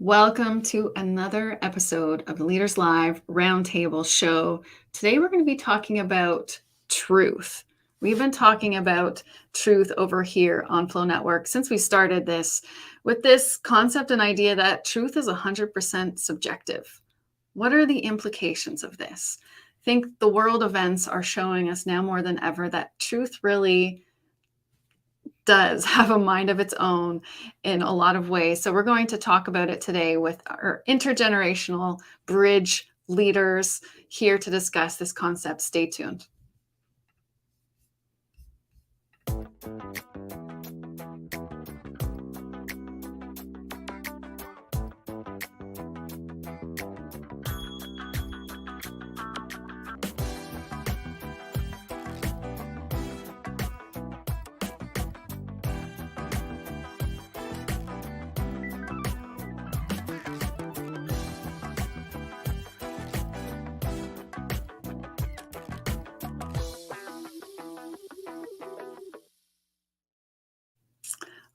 Welcome to another episode of the Leaders Live Roundtable show. Today we're going to be talking about truth. We've been talking about truth over here on Flow Network since we started this with this concept and idea that truth is 100% subjective. What are the implications of this? I think the world events are showing us now more than ever that truth really does have a mind of its own in a lot of ways. So we're going to talk about it today with our intergenerational bridge leaders here to discuss this concept. Stay tuned.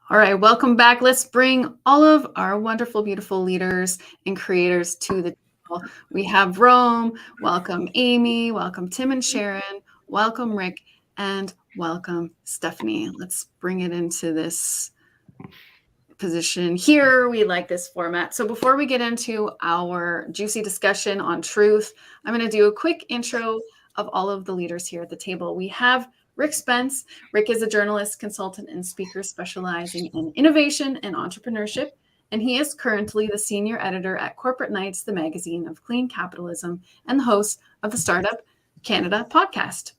All right, welcome back. Let's bring all of our wonderful, beautiful leaders and creators to the table. We have Rome. Welcome, Amy. Welcome, Tim and Sharon. Welcome, Rick. And welcome, Stephanie. Let's bring it into this position here. We like this format. So before we get into our juicy discussion on truth, I'm going to do a quick intro of all of the leaders here at the table. We have Rick Spence. Rick is a journalist, consultant, and speaker specializing in innovation and entrepreneurship. And he is currently the senior editor at Corporate Knights, the magazine of clean capitalism, and the host of the Startup Canada podcast.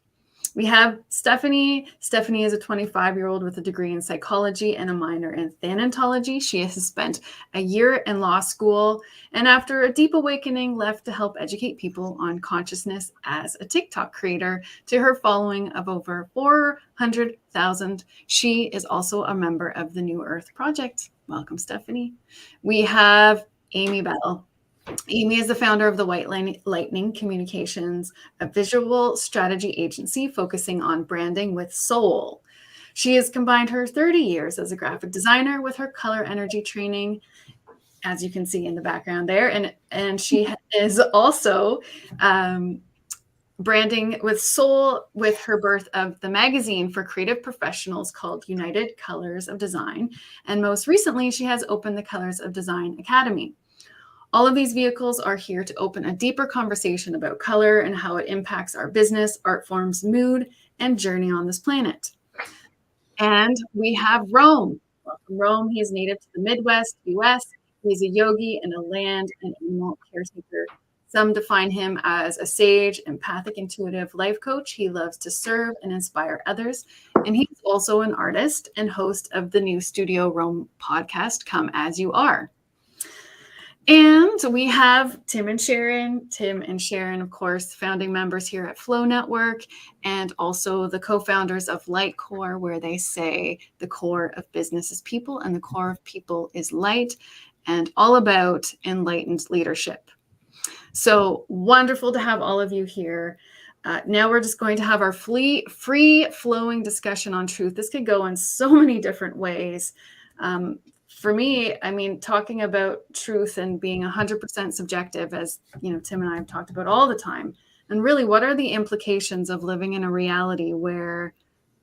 We have Stephanie. Stephanie is a 25-year-old with a degree in psychology and a minor in thanatology. She has spent a year in law school and after a deep awakening left to help educate people on consciousness as a TikTok creator to her following of over 400,000. She is also a member of the New Earth Project. Welcome, Stephanie. We have Amy Bell. Amy is the founder of the White Lightning Communications, a visual strategy agency focusing on branding with soul. She has combined her 30 years as a graphic designer with her color energy training, as you can see in the background there. And she is also branding with soul with her birth of the magazine for creative professionals called United Colors of Design. And most recently, she has opened the Colors of Design Academy. All of these vehicles are here to open a deeper conversation about color and how it impacts our business, art forms, mood, and journey on this planet. And we have Rome. Welcome, Rome. He is native to the Midwest, US. He's a yogi and a land and animal caretaker. Some define him as a sage, empathic, intuitive life coach. He loves to serve and inspire others. And he's also an artist and host of the new Studio Rome podcast, Come As You Are. And we have Tim and Sharon. Tim and Sharon, of course, founding members here at Flow Network, and also the co-founders of Light Core, where they say the core of business is people and the core of people is light, and all about enlightened leadership. So wonderful to have all of you here. Now we're just going to have our free-flowing discussion on truth. This could go in so many different ways. For me, I mean, talking about truth and being 100% subjective, as you know, Tim and I have talked about all the time. And really, what are the implications of living in a reality where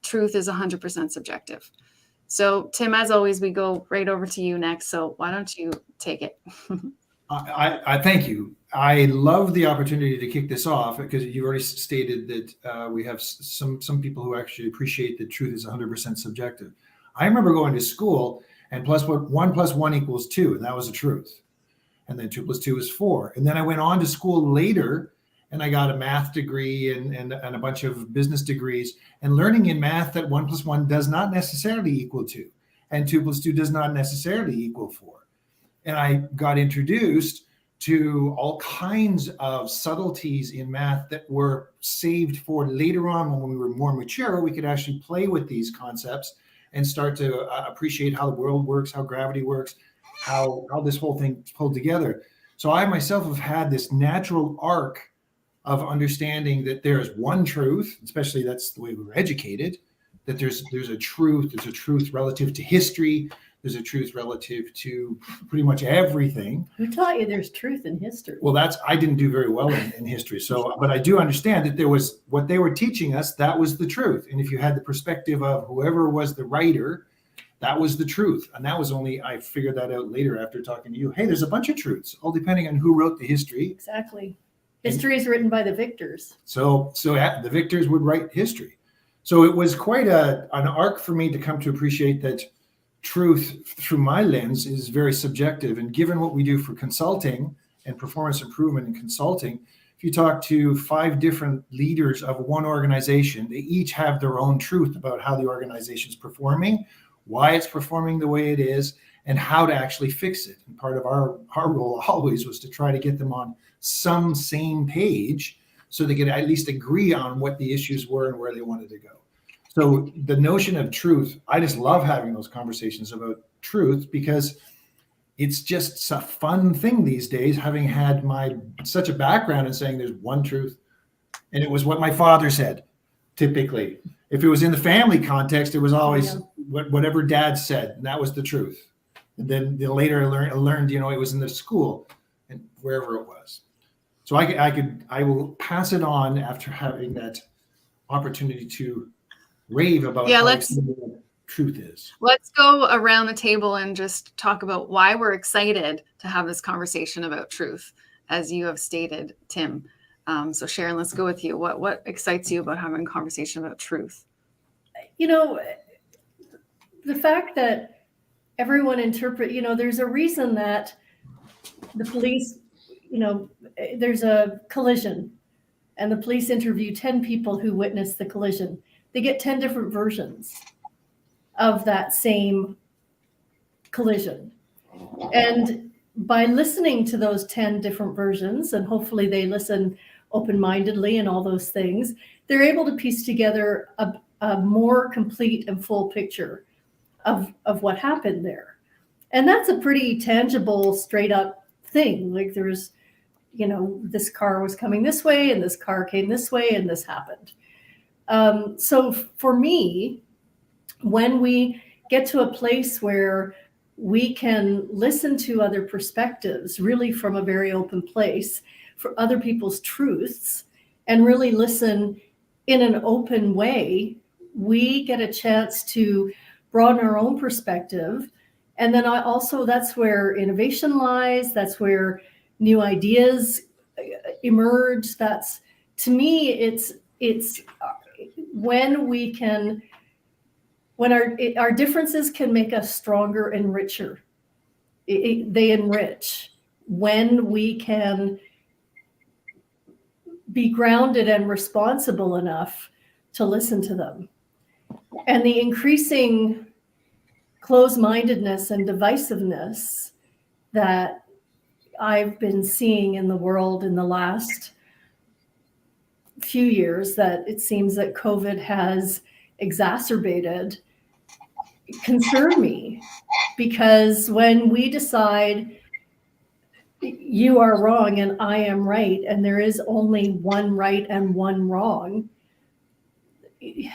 truth is 100% subjective? So, Tim, as always, we go right over to you next. So why don't you take it? I thank you. I love the opportunity to kick this off because you already stated that we have some people who actually appreciate that truth is 100% subjective. I remember going to school and 1 + 1 = 2, and that was the truth. And then 2 + 2 is 4. And then I went on to school later, and I got a math degree and a bunch of business degrees, and learning in math that 1 + 1 does not necessarily equal 2, and 2 + 2 does not necessarily equal 4. And I got introduced to all kinds of subtleties in math that were saved for later on when we were more mature. We could actually play with these concepts and start to appreciate how the world works, how gravity works, how this whole thing is pulled together. So I myself have had this natural arc of understanding that there is one truth, especially that's the way we were educated, that there's a truth relative to history, There's a truth relative to pretty much everything. Who taught you there's truth in history? Well, I didn't do very well in history. So, but I do understand that there was what they were teaching us, that was the truth. And if you had the perspective of whoever was the writer, that was the truth. And that was I figured that out later after talking to you. Hey, there's a bunch of truths, all depending on who wrote the history. Exactly. History is written by the victors. So the victors would write history. So it was quite an arc for me to come to appreciate that truth through my lens is very subjective. And given what we do for consulting and performance improvement in consulting, if you talk to 5 different leaders of one organization, they each have their own truth about how the organization is performing, why it's performing the way it is, and how to actually fix it. And part of our role always was to try to get them on some same page so they could at least agree on what the issues were and where they wanted to go. So the notion of truth, I just love having those conversations about truth because it's just a fun thing these days, having had such a background in saying there's one truth. And it was what my father said, typically. If it was in the family context, it was always whatever dad said, and that was the truth. And then later I learned, it was in the school and wherever it was. So I will pass it on after having that opportunity to rave about how truth is. Let's go around the table and just talk about why we're excited to have this conversation about truth, as you have stated, Tim. So Sharon, let's go with you. What excites you about having a conversation about truth? The fact that everyone there's a reason that the police, there's a collision and the police interview 10 people who witnessed the collision. They get 10 different versions of that same collision. And by listening to those 10 different versions, and hopefully they listen open-mindedly and all those things, they're able to piece together a more complete and full picture of what happened there. And that's a pretty tangible, straight up thing. Like there's, this car was coming this way and this car came this way and this happened. So for me, when we get to a place where we can listen to other perspectives, really from a very open place for other people's truths, and really listen in an open way, we get a chance to broaden our own perspective. And then that's where innovation lies. That's where new ideas emerge. To me, it's when our differences can make us stronger and richer. They enrich when we can be grounded and responsible enough to listen to them. And the increasing closed-mindedness and divisiveness that I've been seeing in the world in the last few years, that it seems that COVID has exacerbated, concern me. Because when we decide you are wrong and I am right, and there is only one right and one wrong, we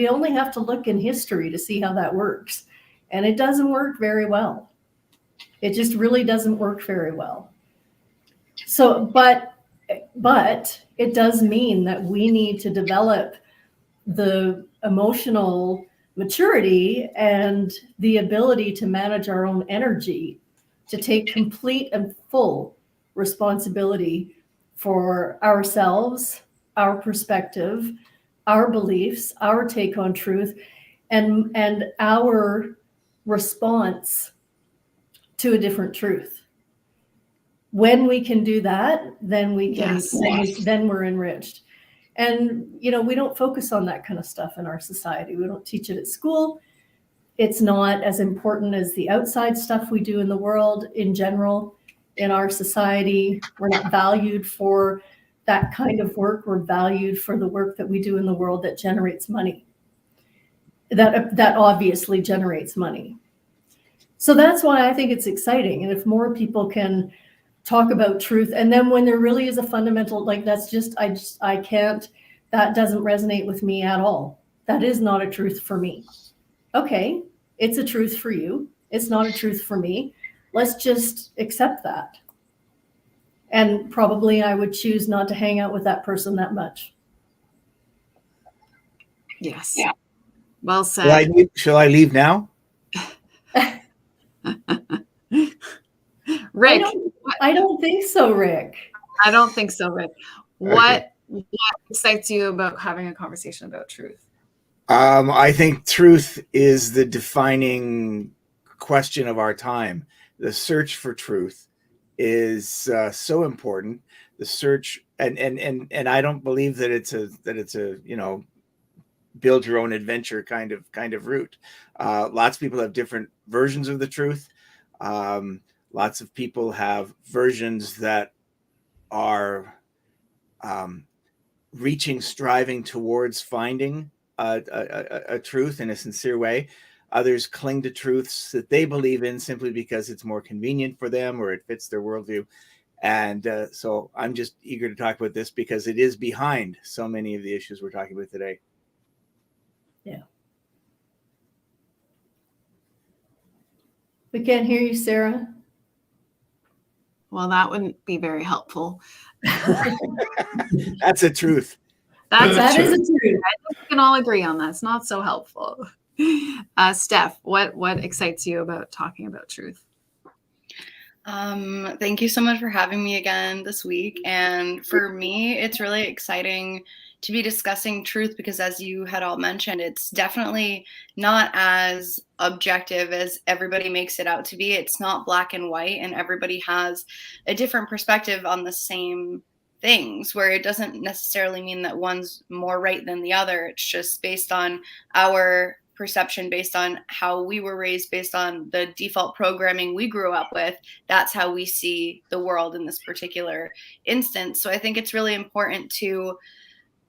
only have to look in history to see how that works. And it doesn't work very well. It just really doesn't work very well. So, but it does mean that we need to develop the emotional maturity and the ability to manage our own energy, to take complete and full responsibility for ourselves, our perspective, our beliefs, our take on truth, and our response to a different truth. When we can do that, then we can, then we're enriched. And, we don't focus on that kind of stuff in our society. We don't teach it at school. It's not as important as the outside stuff we do in the world in general. In our society, we're not valued for that kind of work. We're valued for the work that we do in the world that generates money. That obviously generates money. So that's why I think it's exciting. And if more people can talk about truth, and then when there really is a fundamental, I can't, that doesn't resonate with me at all. That is not a truth for me. Okay, It's a truth for you. It's not a truth for me. Let's just accept that. And probably I would choose not to hang out with that person that much. Yes. Yeah. Well said. Shall I leave now? Rick. I don't think so, Rick. I don't think so, Rick. What excites you about having a conversation about truth? I think truth is the defining question of our time. The search for truth is so important. The search, and I don't believe that it's a build your own adventure kind of route. Lots of people have different versions of the truth. Lots of people have versions that are striving towards finding a truth in a sincere way. Others cling to truths that they believe in simply because it's more convenient for them or it fits their worldview. And so I'm just eager to talk about this because it is behind so many of the issues we're talking about today. Yeah. We can't hear you, Sarah. Well, that wouldn't be very helpful. That's a truth. That is a truth. I think we can all agree on that. It's not so helpful. Steph, what excites you about talking about truth? Thank you so much for having me again this week. And for me, it's really exciting to be discussing truth because, as you had all mentioned, it's definitely not as objective as everybody makes it out to be. It's not black and white, and everybody has a different perspective on the same things, where it doesn't necessarily mean that one's more right than the other. It's just based on our perception, based on how we were raised, based on the default programming we grew up with. That's how we see the world in this particular instance. So I think it's really important to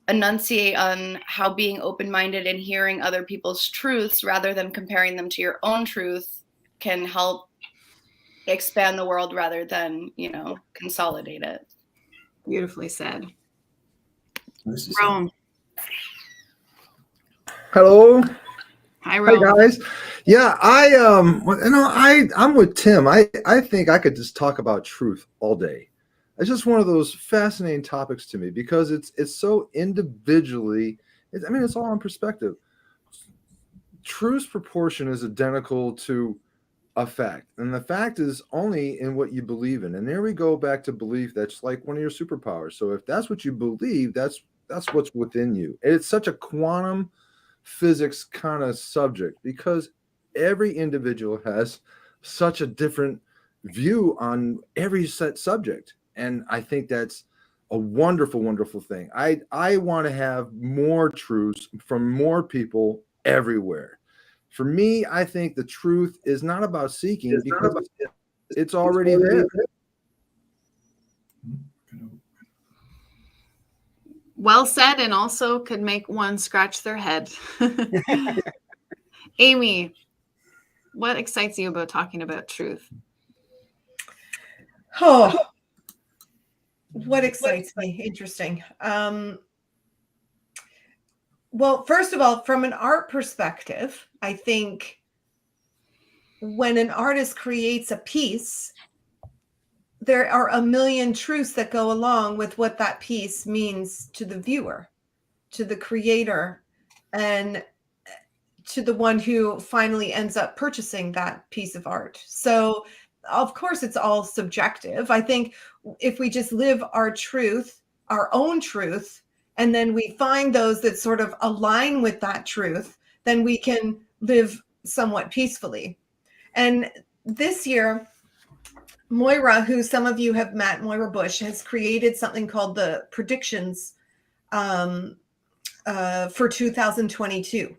enunciate on how being open-minded and hearing other people's truths rather than comparing them to your own truth can help expand the world rather than, consolidate it. Beautifully said. Rome. Hello. Hi, Rome. Hi, guys. Yeah, I'm with Tim. I think I could just talk about truth all day. It's just one of those fascinating topics to me because it's so individually. It's all in perspective. Truth's proportion is identical to a fact, and the fact is only in what you believe in. And there we go back to belief. That's like one of your superpowers. So if that's what you believe, that's what's within you. And it's such a quantum physics kind of subject because every individual has such a different view on every set subject. And I think that's a wonderful, wonderful thing. I want to have more truths from more people everywhere. For me, I think the truth is not about seeking because it's already there. Well said, and also could make one scratch their head. Amy, what excites you about talking about truth? Oh, what excites me? Interesting. Well, first of all, from an art perspective, I think when an artist creates a piece, there are a million truths that go along with what that piece means to the viewer, to the creator, and to the one who finally ends up purchasing that piece of art. So, of course, it's all subjective. I think if we just live our truth, our own truth, and then we find those that sort of align with that truth, then we can live somewhat peacefully. And this year, Moira, who some of you have met, Moira Bush, has created something called the predictions for 2022.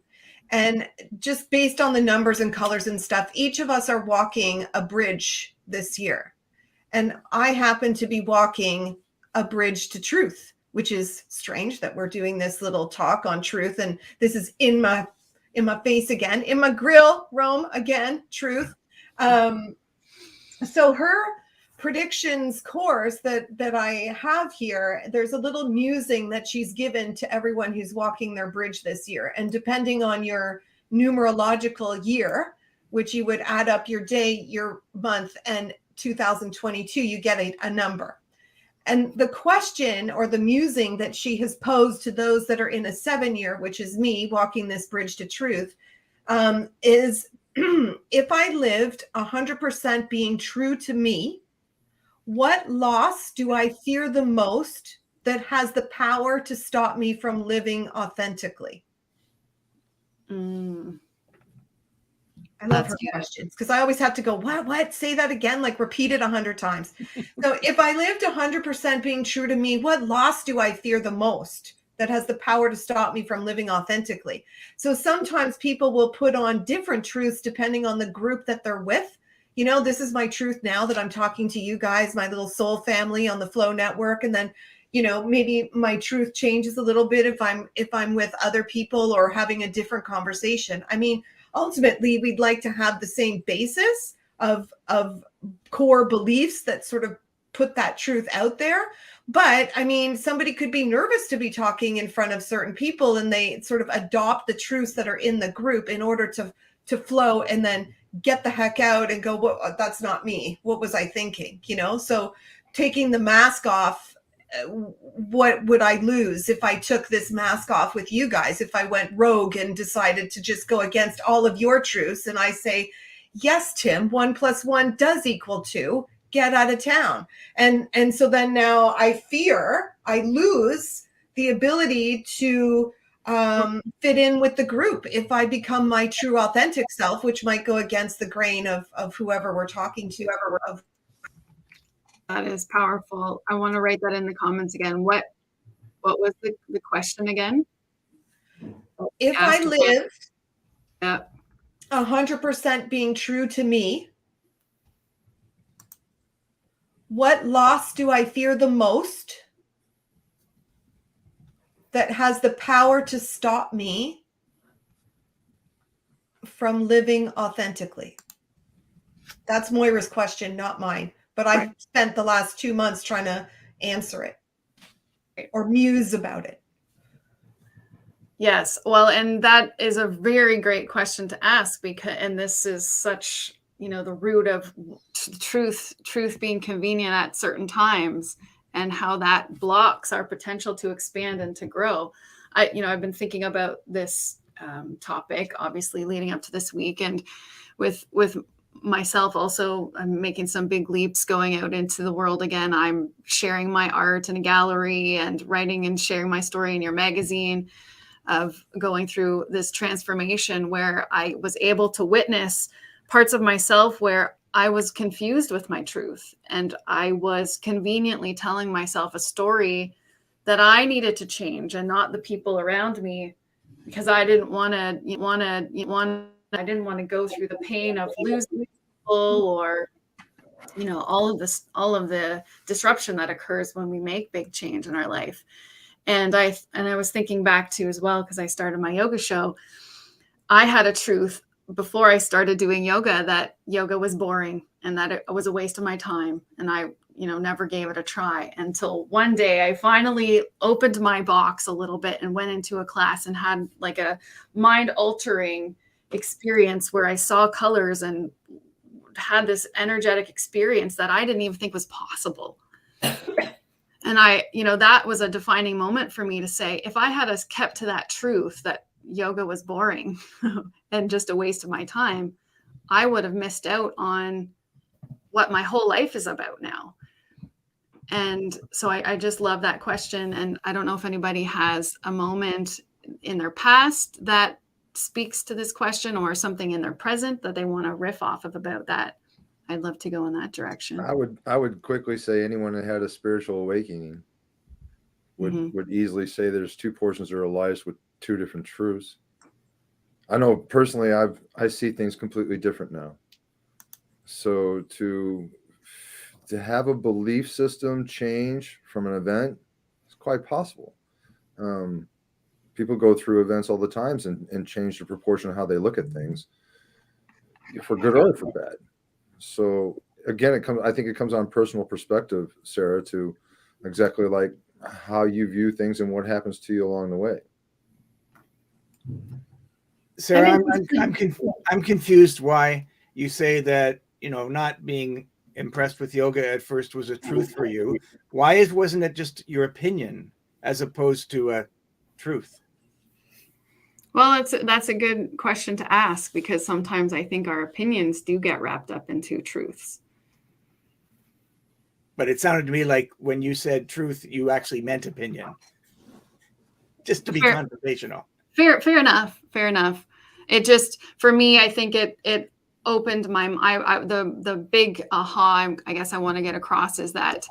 And just based on the numbers and colors and stuff, each of us are walking a bridge this year. And I happen to be walking a bridge to truth, which is strange that we're doing this little talk on truth. And this is in my face again, in my grill, Rome again, truth. So her predictions course that I have here, there's a little musing that she's given to everyone who's walking their bridge this year. And depending on your numerological year, which you would add up your day, your month, and 2022, you get a number. And the question or the musing that she has posed to those that are in a 7-year, which is me walking this bridge to truth, is if I lived 100% being true to me, what loss do I fear the most that has the power to stop me from living authentically? I love her questions because I always have to go, what? Say that again, like repeat it 100 times. So if I lived 100% being true to me, what loss do I fear the most that has the power to stop me from living authentically? So sometimes people will put on different truths depending on the group that they're with. You know, this is my truth now that I'm talking to you guys, my little soul family on the Flow Network. And then, you know, maybe my truth changes a little bit if I'm with other people or having a different conversation. I mean, ultimately, we'd like to have the same basis of core beliefs that sort of put that truth out there. But I mean, somebody could be nervous to be talking in front of certain people, and they sort of adopt the truths that are in the group in order to flow and then get the heck out and go, well, that's not me. What was I thinking? You know, so taking the mask off, what would I lose if I took this mask off with you guys? If I went rogue and decided to just go against all of your truths and I say, yes, Tim, 1 + 1 does equal 2, get out of town. And so then now I fear I lose the ability to fit in with the group if I become my true authentic self, which might go against the grain of whoever we're talking to. That is powerful. I want to write that in the comments again. What was the question again? If I lived Yeah. 100% being true to me, what loss do I fear the most that has the power to stop me from living authentically? That's Moira's question, not mine. But I've spent the last 2 months trying to answer it or muse about it. Yes. Well, and that is a very great question to ask and this is such, you know, the root of truth being convenient at certain times and how that blocks our potential to expand and to grow. I've been thinking about this topic, obviously leading up to this week, and with myself also, I'm making some big leaps going out into the world again. I'm sharing my art in a gallery and writing and sharing my story in your magazine of going through this transformation where I was able to witness parts of myself where I was confused with my truth. And I was conveniently telling myself a story that I needed to change and not the people around me, because I didn't want to go through the pain of losing people or, you know, all of the disruption that occurs when we make big change in our life. And I was thinking back to as well, because I started my yoga show. I had a truth before I started doing yoga that yoga was boring and that it was a waste of my time. And I, never gave it a try until one day I finally opened my box a little bit and went into a class and had like a mind altering experience where I saw colors and had this energetic experience that I didn't even think was possible. And that was a defining moment for me to say, if I had kept to that truth that yoga was boring and just a waste of my time, I would have missed out on what my whole life is about now. And so I just love that question. And I don't know if anybody has a moment in their past that speaks to this question or something in their present that they want to riff off of about that. I'd love to go in that direction. I would quickly say anyone that had a spiritual awakening would easily say there's two portions of their lives with two different truths. I know personally I see things completely different now. So to have a belief system change from an event is quite possible. People go through events all the times and change the proportion of how they look at things, for good or for bad. So again, I think it comes on personal perspective, Sarah, to exactly like how you view things and what happens to you along the way. Sarah, I mean, I'm confused why you say that, not being impressed with yoga at first was a truth for you. Why wasn't it just your opinion as opposed to a truth? Well, that's a good question to ask, because sometimes I think our opinions do get wrapped up into truths. But it sounded to me like when you said truth, you actually meant opinion. Just to be confrontational. Fair enough. It just, for me, I think it opened my, the big aha I guess I want to get across is that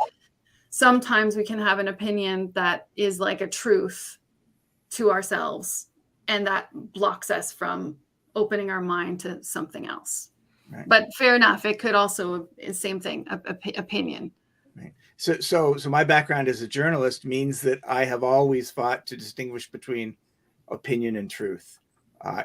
sometimes we can have an opinion that is like a truth to ourselves, and that blocks us from opening our mind to something else. Right. But fair enough. It could also, same thing, opinion. Right. So my background as a journalist means that I have always fought to distinguish between opinion and truth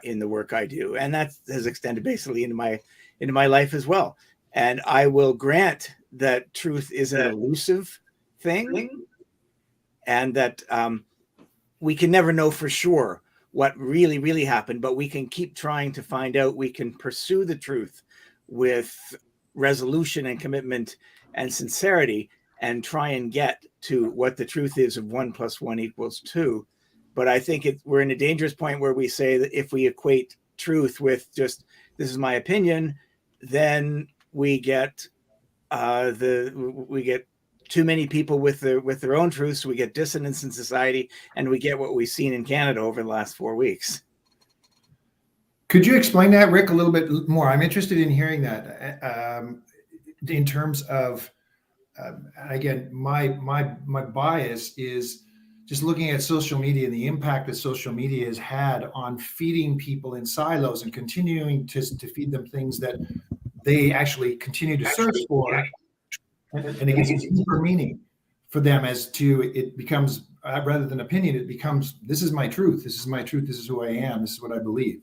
in the work I do, and that has extended basically into my life as well. And I will grant that truth is an elusive thing, and that we can never know for sure what really happened, but we can keep trying to find out. We can pursue the truth with resolution and commitment and sincerity, and try and get to what the truth is of 1 + 1 = 2. But I think we're in a dangerous point where we say that if we equate truth with just, this is my opinion, then we get too many people with their own truths. We get dissonance in society, and we get what we've seen in Canada over the last 4 weeks. Could you explain that, Rick, a little bit more? I'm interested in hearing that. In terms of, again, my bias is just looking at social media and the impact that social media has had on feeding people in silos and continuing to feed them things that they actually continue to search for. And it gets deeper meaning for them, as to, it becomes, rather than opinion, it becomes, this is my truth. This is my truth. This is who I am. This is what I believe.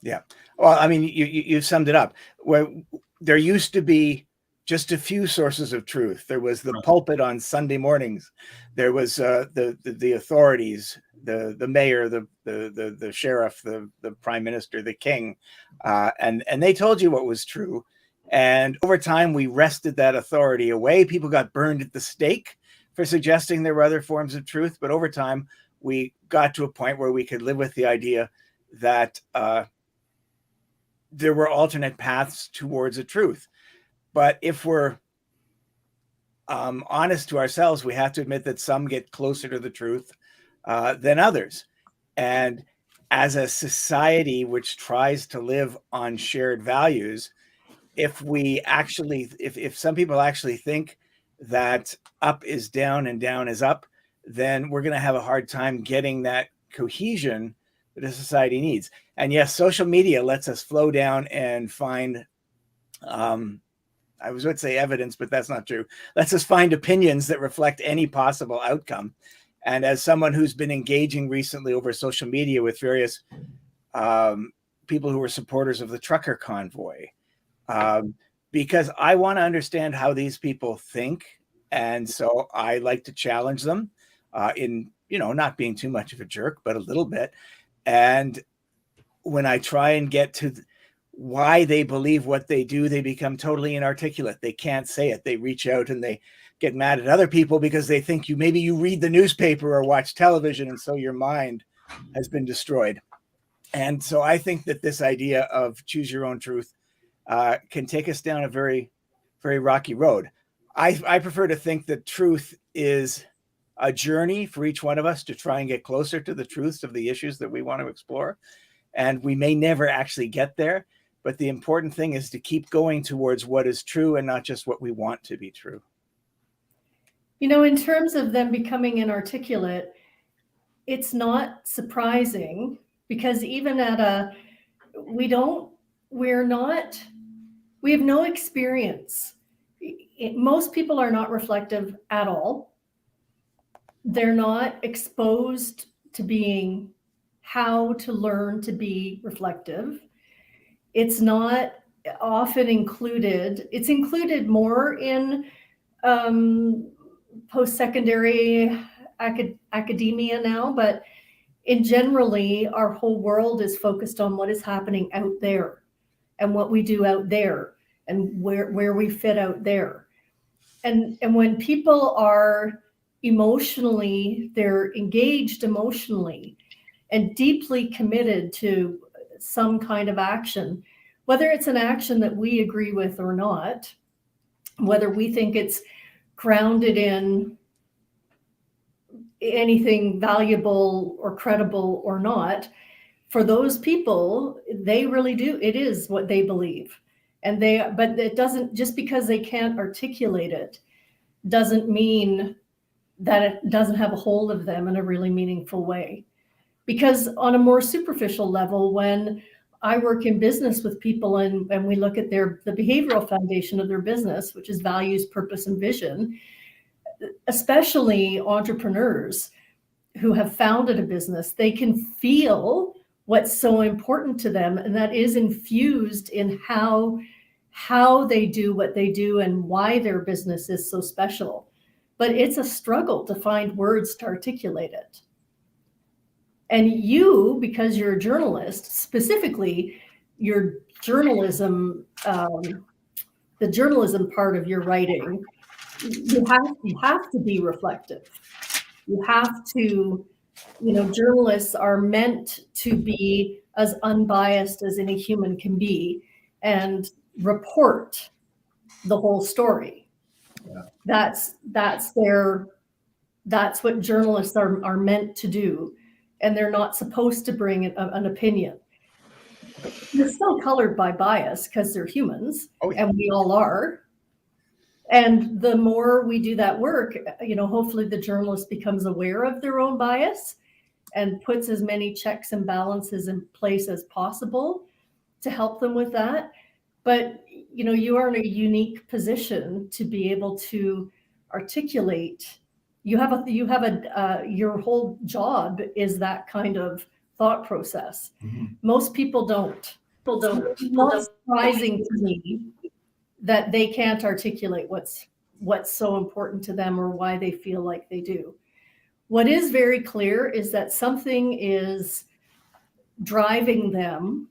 Yeah. Well, I mean, you've summed it up. Where there used to be just a few sources of truth. There was the pulpit on Sunday mornings. There was the authorities, the mayor, the sheriff, the prime minister, the king, and they told you what was true. And over time, we wrested that authority away. People got burned at the stake for suggesting there were other forms of truth. But over time, we got to a point where we could live with the idea that there were alternate paths towards a truth. But if we're honest to ourselves, we have to admit that some get closer to the truth than others. And as a society which tries to live on shared values, if some people actually think that up is down and down is up, then we're going to have a hard time getting that cohesion that a society needs. And yes, social media lets us flow down and find, I was going to say evidence, but that's not true. Lets us find opinions that reflect any possible outcome. And as someone who's been engaging recently over social media with various people who were supporters of the trucker convoy, because I want to understand how these people think. And so I like to challenge them in, not being too much of a jerk, but a little bit. And when I try and get to why they believe what they do, they become totally inarticulate. They can't say it. They reach out and they get mad at other people because they think maybe you read the newspaper or watch television, and so your mind has been destroyed. And so I think that this idea of choose your own truth can take us down a very, very rocky road. I prefer to think that truth is a journey for each one of us to try and get closer to the truths of the issues that we want to explore. And we may never actually get there, but the important thing is to keep going towards what is true and not just what we want to be true. In terms of them becoming inarticulate, it's not surprising, because even we have no experience. Most people are not reflective at all. They're not exposed to how to learn to be reflective. It's not often included. It's included more in post-secondary academia now, but in generally, our whole world is focused on what is happening out there and what we do out there and where we fit out there. And when people are emotionally, they're engaged emotionally and deeply committed to some kind of action, whether it's an action that we agree with or not, whether we think it's grounded in anything valuable or credible or not, for those people, they really do. It is what they believe. But it doesn't, just because they can't articulate it, doesn't mean that it doesn't have a hold of them in a really meaningful way. Because on a more superficial level, when I work in business with people and we look at the behavioral foundation of their business, which is values, purpose, and vision, especially entrepreneurs who have founded a business, they can feel what's so important to them, and that is infused in how they do what they do and why their business is so special. But it's a struggle to find words to articulate it. And you, because you're a journalist, specifically your journalism, the journalism part of your writing, you have to be reflective. You have to, journalists are meant to be as unbiased as any human can be and report the whole story. Yeah. That's what journalists are meant to do. And they're not supposed to bring an opinion. They're still colored by bias because they're humans, and we all are. And the more we do that work, hopefully the journalist becomes aware of their own bias and puts as many checks and balances in place as possible to help them with that. But, you are in a unique position to be able to articulate. Your whole job is that kind of thought process. Mm-hmm. Most people don't. It's not surprising to me that they can't articulate what's so important to them or why they feel like they do. What is very clear is that something is driving them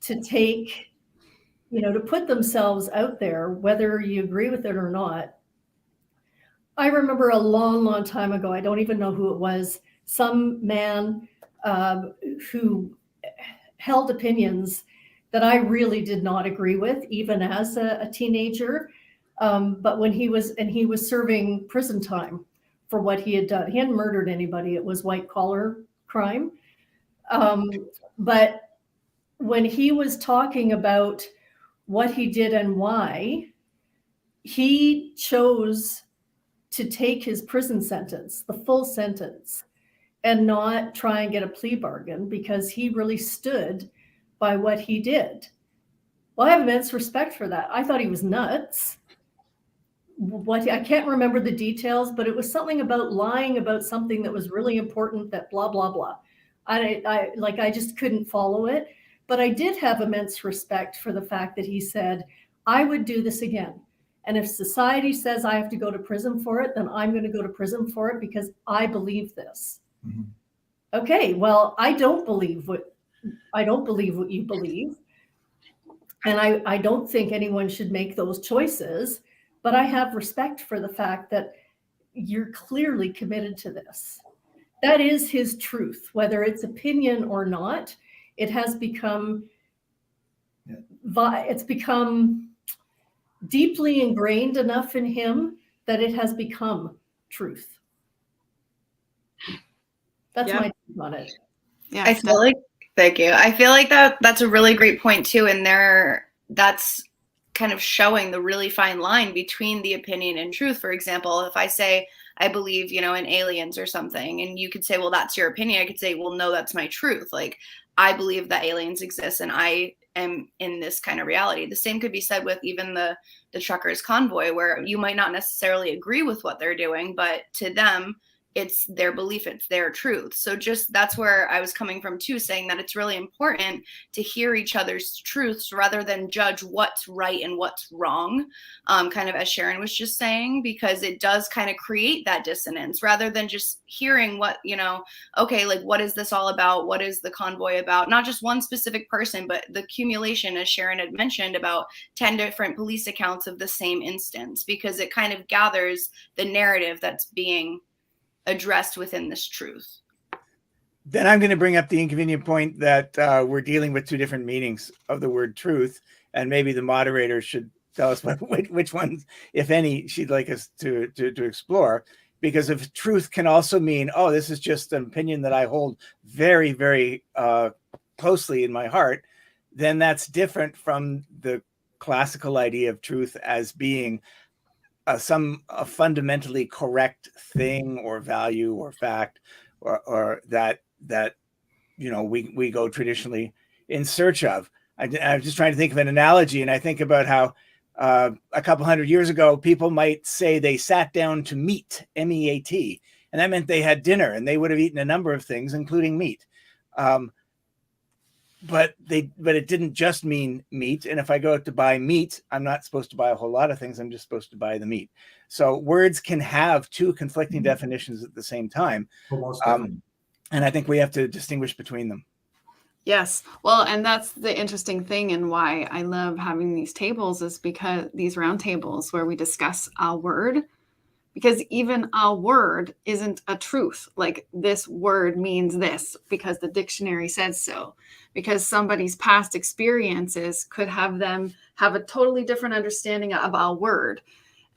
to take, to put themselves out there, whether you agree with it or not. I remember a long, long time ago, I don't even know who it was, some man who held opinions that I really did not agree with, even as a teenager. But when he was serving prison time for what he had done. He hadn't murdered anybody. It was white collar crime. But when he was talking about what he did and why, he chose to take his prison sentence, the full sentence, and not try and get a plea bargain because he really stood by what he did. Well, I have immense respect for that. I thought he was nuts. I can't remember the details, but it was something about lying about something that was really important, that blah, blah, blah. I just couldn't follow it. But I did have immense respect for the fact that he said, I would do this again. And if society says I have to go to prison for it, then I'm going to go to prison for it because I believe this. Mm-hmm. Okay, well, I don't believe what you believe. And I don't think anyone should make those choices, but I have respect for the fact that you're clearly committed to this. That is his truth, whether it's opinion or not. It has become, it's become deeply ingrained enough in him that it has become truth. That's my take on it. Yeah, I feel like, thank you. I feel like that's a really great point too. And that's kind of showing the really fine line between the opinion and truth. For example, if I say, I believe, in aliens or something, and you could say, well, that's your opinion. I could say, well, no, that's my truth. Like, I believe that aliens exist and I am in this kind of reality. The same could be said with even the truckers convoy, where you might not necessarily agree with what they're doing, but to them, it's their belief, it's their truth. So just that's where I was coming from too, saying that it's really important to hear each other's truths rather than judge what's right and what's wrong, kind of as Sharon was just saying, because it does kind of create that dissonance rather than just hearing what, okay, like what is this all about? What is the convoy about? Not just one specific person, but the accumulation, as Sharon had mentioned, about 10 different police accounts of the same instance, because it kind of gathers the narrative that's being addressed within this truth. Then I'm going to bring up the inconvenient point that we're dealing with two different meanings of the word truth, and maybe the moderator should tell us which ones, if any, she'd like us to explore. Because if truth can also mean, oh, this is just an opinion that I hold very, very closely in my heart, then that's different from the classical idea of truth as being a fundamentally correct thing or value or fact, or that we go traditionally in search of. I'm just trying to think of an analogy, and I think about how a couple hundred years ago, people might say they sat down to meat, M-E-A-T, and that meant they had dinner, and they would have eaten a number of things, including meat. But it didn't just mean meat. And if I go out to buy meat, I'm not supposed to buy a whole lot of things. I'm just supposed to buy the meat. So words can have two conflicting definitions at the same time. And I think we have to distinguish between them. Yes. Well, and that's the interesting thing, and why I love having these tables is because these round tables where we discuss our word, because even a word isn't a truth. Like, this word means this because the dictionary says so, because somebody's past experiences could have them have a totally different understanding of our word.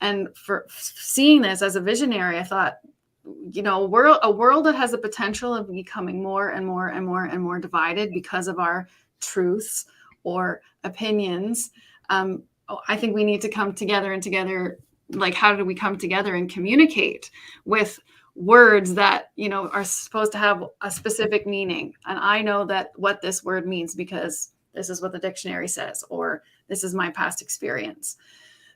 And for seeing this as a visionary, I thought, a world that has the potential of becoming more and more and more and more divided because of our truths or opinions. I think we need to come together, and together, like, how do we come together and communicate with words that, are supposed to have a specific meaning? And I know that what this word means because this is what the dictionary says, or this is my past experience.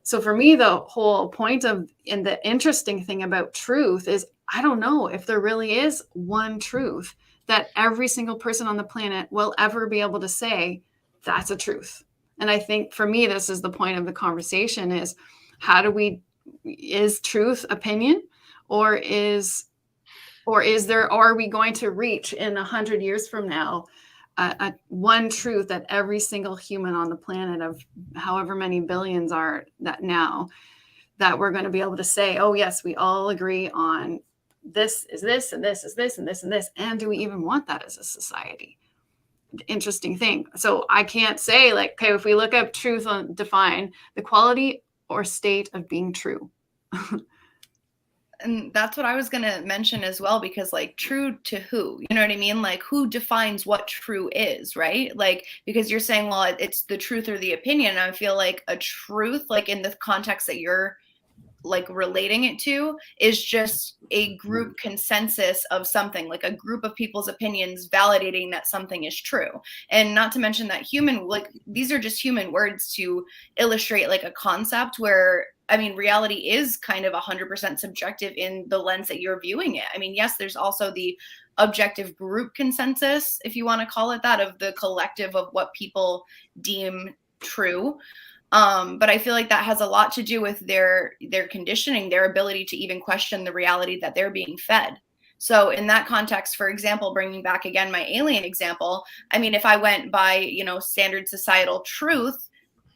So for me, the whole point and the interesting thing about truth is, I don't know if there really is one truth that every single person on the planet will ever be able to say that's a truth. And I think for me, this is the point of the conversation: is is truth opinion, or are we going to reach in 100 years from now a one truth that every single human on the planet, of however many billions are that now, that we're going to be able to say, oh yes, we all agree on this is this, and this is this, and this and this. And do we even want that as a society? Interesting thing. So I can't say, like, okay, if we look up truth on define the quality or state of being true. And that's what I was going to mention as well, because, like, true to who? You know what I mean? Like, who defines what true is, right? Like, because you're saying, well, it's the truth or the opinion. And I feel like a truth, like in the context that you're like relating it to, is just a group consensus of something, like a group of people's opinions validating that something is true. And not to mention that these are just human words to illustrate like a concept where, I mean, reality is kind of 100% subjective in the lens that you're viewing it. I mean, yes, there's also the objective group consensus, if you want to call it that, of the collective of what people deem true. But I feel like that has a lot to do with their conditioning, their ability to even question the reality that they're being fed. So in that context, for example, bringing back again my alien example, I mean, if I went by, standard societal truth,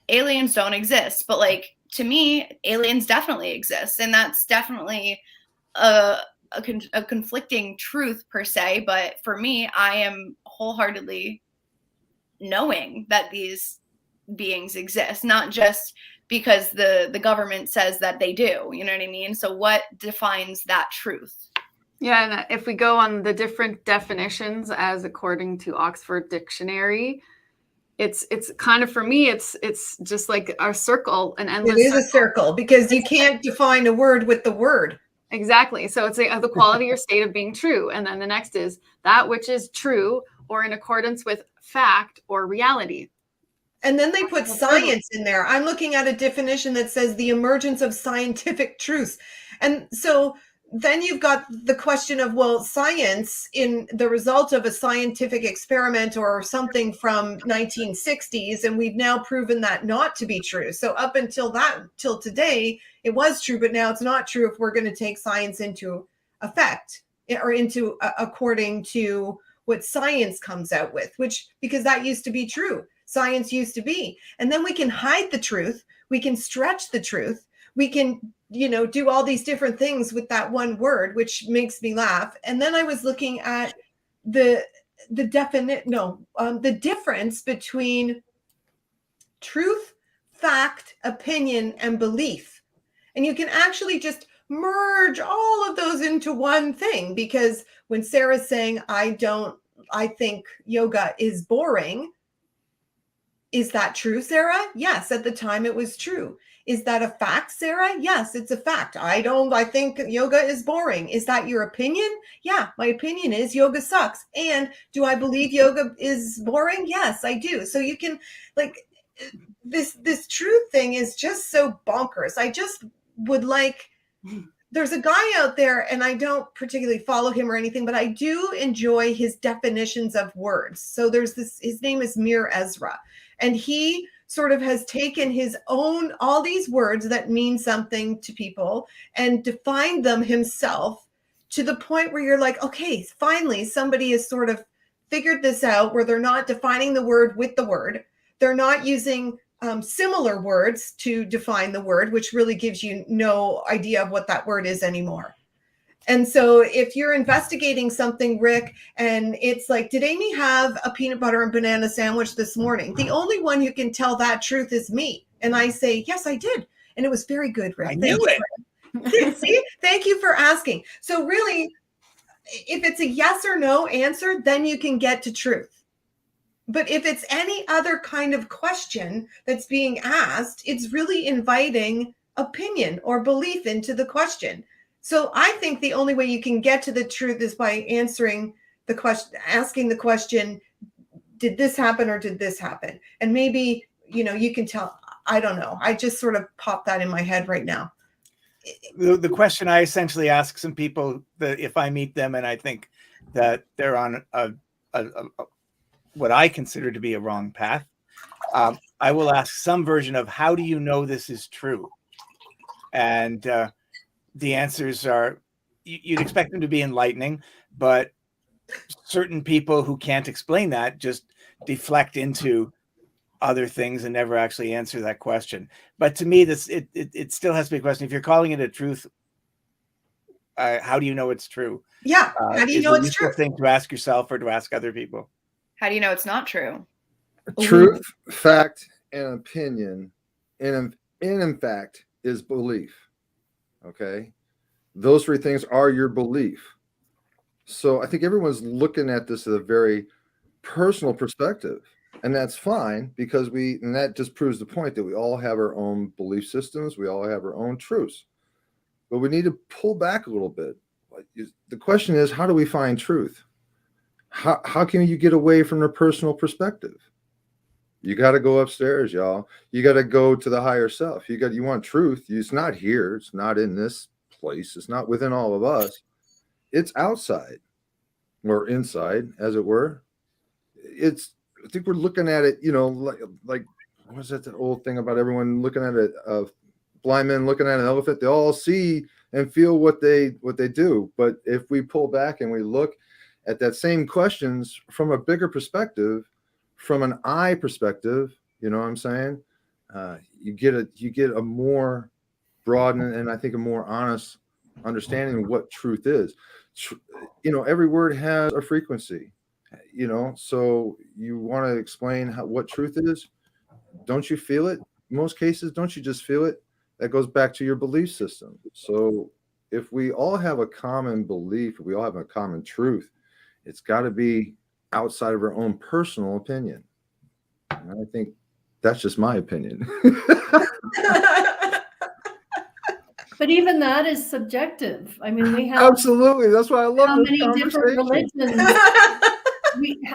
aliens don't exist. But like, to me, aliens definitely exist. And that's definitely a conflicting truth per se. But for me, I am wholeheartedly knowing that these beings exist, not just because the government says that they do. You know what I mean? So what defines that truth? Yeah, and if we go on the different definitions as according to Oxford Dictionary, it's kind of, for me, it's just like our circle, an endless. It is a circle, because you can't define a word with the word. Exactly. So it's the quality or state of being true, and then the next is that which is true or in accordance with fact or reality. And then they put science in there. I'm looking at a definition that says the emergence of scientific truths. And so then you've got the question of, well, science in the result of a scientific experiment or something from 1960s, and we've now proven that not to be true. So up until till today, it was true, but now it's not true if we're going to take science into effect or into according to what science comes out with, which, because that used to be true. Science used to be. And then we can hide the truth. We can stretch the truth. We can, do all these different things with that one word, which makes me laugh. And then I was looking at the difference between truth, fact, opinion, and belief. And you can actually just merge all of those into one thing, because when Sarah's saying, I think yoga is boring, is that true, Sarah? Yes, at the time it was true. Is that a fact, Sarah? Yes, it's a fact. I think yoga is boring. Is that your opinion? Yeah, my opinion is yoga sucks. And do I believe yoga is boring? Yes, I do. So you can, this truth thing is just so bonkers. I just would there's a guy out there, and I don't particularly follow him or anything, but I do enjoy his definitions of words. So there's his name is Mir Ezra, and he sort of has taken his own, all these words that mean something to people and defined them himself to the point where you're like, okay, finally somebody has sort of figured this out, where they're not defining the word with the word. They're not using similar words to define the word, which really gives you no idea of what that word is anymore. And so if you're investigating something, Rick, and it's like, did Amy have a peanut butter and banana sandwich this morning? The only one who can tell that truth is me. And I say, yes, I did. And it was very good, Rick. I knew it. See, thank you for asking. So really, if it's a yes or no answer, then you can get to truth. But if it's any other kind of question that's being asked, it's really inviting opinion or belief into the question. So I think the only way you can get to the truth is by answering the question, asking the question, did this happen or did this happen? And maybe, you can tell, I don't know. I just sort of popped that in my head right now. The question I essentially ask some people, that if I meet them and I think that they're on what I consider to be a wrong path, I will ask some version of, how do you know this is true? And the answers are, you'd expect them to be enlightening, but certain people who can't explain that just deflect into other things and never actually answer that question. But to me, it still has to be a question. If you're calling it a truth, how do you know it's true? Yeah, how do you know it's true? Thing to ask yourself or to ask other people. How do you know it's not true? Truth, fact, and opinion, and in fact, is belief. Okay, those three things are your belief. So I think everyone's looking at this at a very personal perspective, and that's fine, because and that just proves the point that we all have our own belief systems, we all have our own truths, but we need to pull back a little bit. The question is, how do we find truth? How can you get away from the personal perspective? You got to go upstairs, y'all. You got to go to the higher self. You want truth. It's not here. It's not in this place. It's not within all of us. It's outside, or inside, as it were. I think we're looking at it, like what's that old thing about everyone looking at it? Blind men looking at an elephant. They all see and feel what they do. But if we pull back and we look at that same questions from a bigger perspective, from an I perspective, you know what I'm saying? You get a more broad and I think a more honest understanding of what truth is. Every word has a frequency, so you want to explain what truth is. Don't you feel it? In most cases, don't you just feel it? That goes back to your belief system. So if we all have a common belief, we all have a common truth, it's got to be outside of our own personal opinion. And I think that's just my opinion. But even that is subjective. I mean, we have absolutely. That's why I love how many different religions.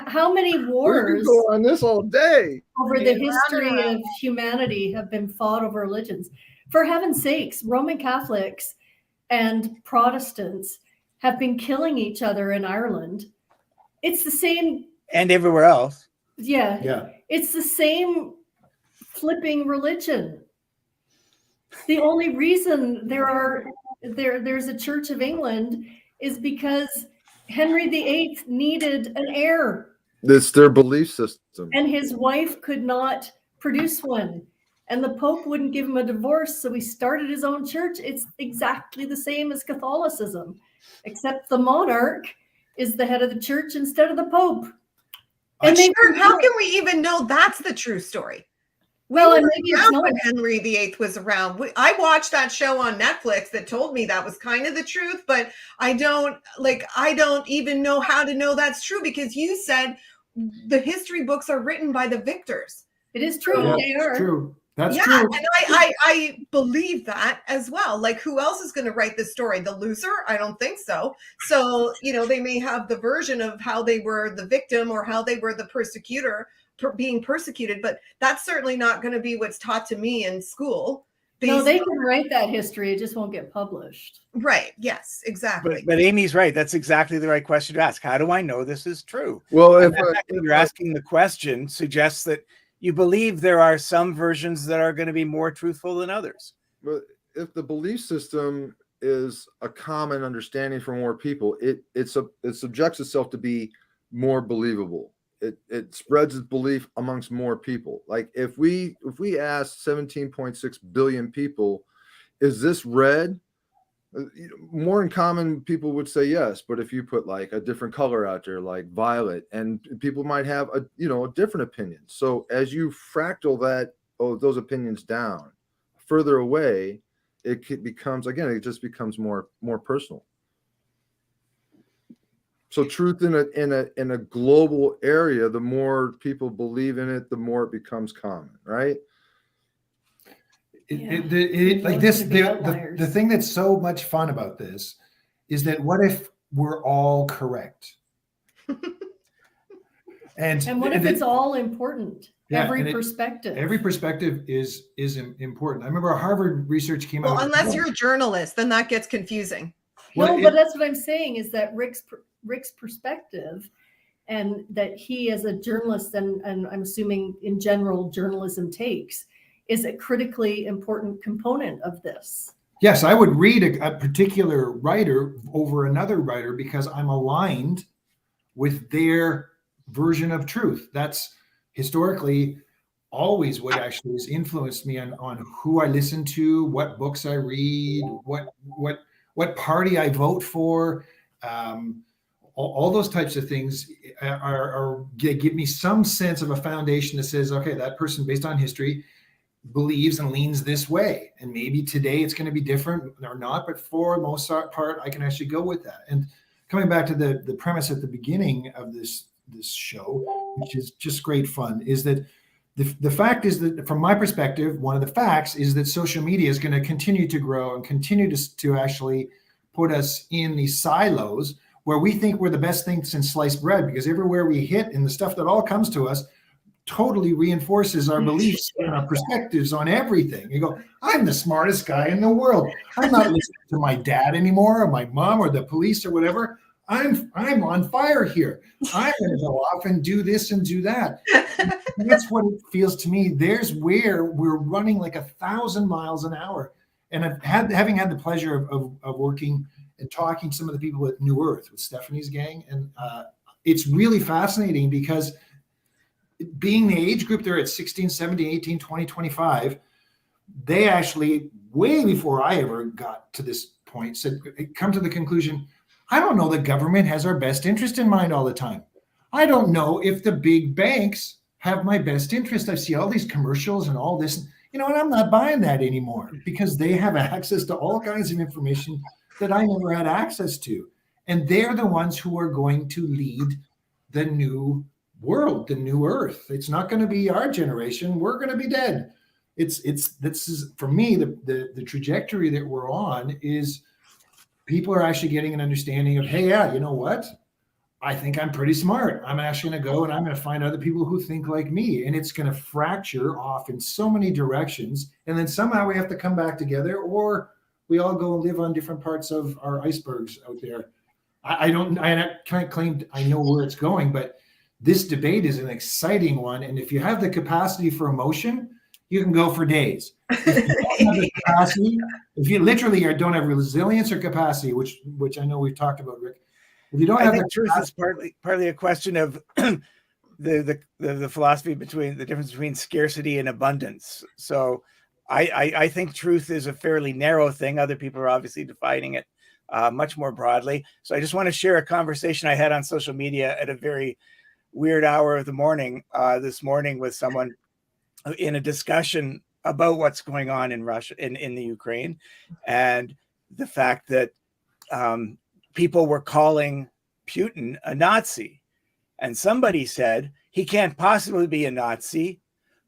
How many wars we can go on this all day over the history of humanity have been fought over religions? For heaven's sakes, Roman Catholics and Protestants have been killing each other in Ireland. It's the same. And everywhere else. Yeah. It's the same flipping religion. The only reason there's a Church of England is because Henry VIII needed an heir. It's their belief system. And his wife could not produce one. And the Pope wouldn't give him a divorce, so he started his own church. It's exactly the same as Catholicism, except the monarch is the head of the church instead of the Pope. And how can we even know that's the true story? Well, and maybe it's not. When Henry VIII was around. I watched that show on Netflix that told me that was kind of the truth, but I don't even know how to know that's true, because you said the history books are written by the victors. It is true. Yeah, they are. True. That's yeah, true. And I believe that as well. Like, who else is going to write this story? The loser? I don't think so. So, they may have the version of how they were the victim or how they were the persecutor being persecuted, but that's certainly not going to be what's taught to me in school. No, they can write that history. It just won't get published. Right. Yes, exactly. But Amy's right. That's exactly the right question to ask. How do I know this is true? Well, if you're asking the question suggests that you believe there are some versions that are going to be more truthful than others. But if the belief system is a common understanding for more people, it subjects itself to be more believable. It spreads its belief amongst more people. Like if we ask 17.6 billion people, is this red? More in common, people would say yes. But if you put like a different color out there, like violet, and people might have a different opinion. So as you fractal those opinions down further away, it becomes more personal. So truth in a global area, the more people believe in it, the more it becomes common, right? The thing that's so much fun about this is that what if we're all correct? and what if it's all important? Every perspective is important. I remember Harvard research came out. Well, unless you're a journalist, then that gets confusing. But that's what I'm saying is that Rick's perspective, and that he as a journalist and I'm assuming in general journalism takes, is a critically important component of this. Yes, I would read a particular writer over another writer because I'm aligned with their version of truth. That's historically always what actually has influenced me on who I listen to, what books I read, what party I vote for. All those types of things give me some sense of a foundation that says, okay, that person based on history believes and leans this way. And maybe today it's going to be different or not, but for the most part, I can actually go with that. And coming back to the premise at the beginning of this show, which is just great fun, is that the fact is that from my perspective, one of the facts is that social media is going to continue to grow and continue to actually put us in these silos where we think we're the best thing since sliced bread, because everywhere we hit and the stuff that all comes to us totally reinforces our beliefs and our perspectives on everything. You go, I'm the smartest guy in the world. I'm not listening to my dad anymore or my mom or the police or whatever. I'm on fire here. I'm going to go off and do this and do that. And that's what it feels to me. There's where we're running like 1,000 miles an hour. And having had the pleasure of working and talking to some of the people at New Earth with Stephanie's gang, and it's really fascinating because being the age group they're at 16, 17, 18, 20, 25, they actually, way before I ever got to this point, come to the conclusion, I don't know the government has our best interest in mind all the time. I don't know if the big banks have my best interest. I see all these commercials and all this, and I'm not buying that anymore because they have access to all kinds of information that I never had access to. And they're the ones who are going to lead the new world, the new earth. It's not going to be our generation. We're going to be dead. This is, for me, the trajectory that we're on is people are actually getting an understanding of, hey, yeah, you know what? I think I'm pretty smart. I'm actually going to go and I'm going to find other people who think like me. And it's going to fracture off in so many directions. And then somehow we have to come back together, or we all go and live on different parts of our icebergs out there. I can't claim I know where it's going, but this debate is an exciting one. And if you have the capacity for emotion, you can go for days. If you don't have the capacity, if you literally don't have resilience or capacity, which I know we've talked about, Rick, if you don't I have think the truth is capacity, partly a question of the philosophy between the difference between scarcity and abundance. So I think truth is a fairly narrow thing. Other people are obviously defining it much more broadly. So I just want to share a conversation I had on social media at a very weird hour of the morning this morning with someone in a discussion about what's going on in Russia, in the Ukraine, and the fact that people were calling Putin a Nazi. And somebody said, he can't possibly be a Nazi.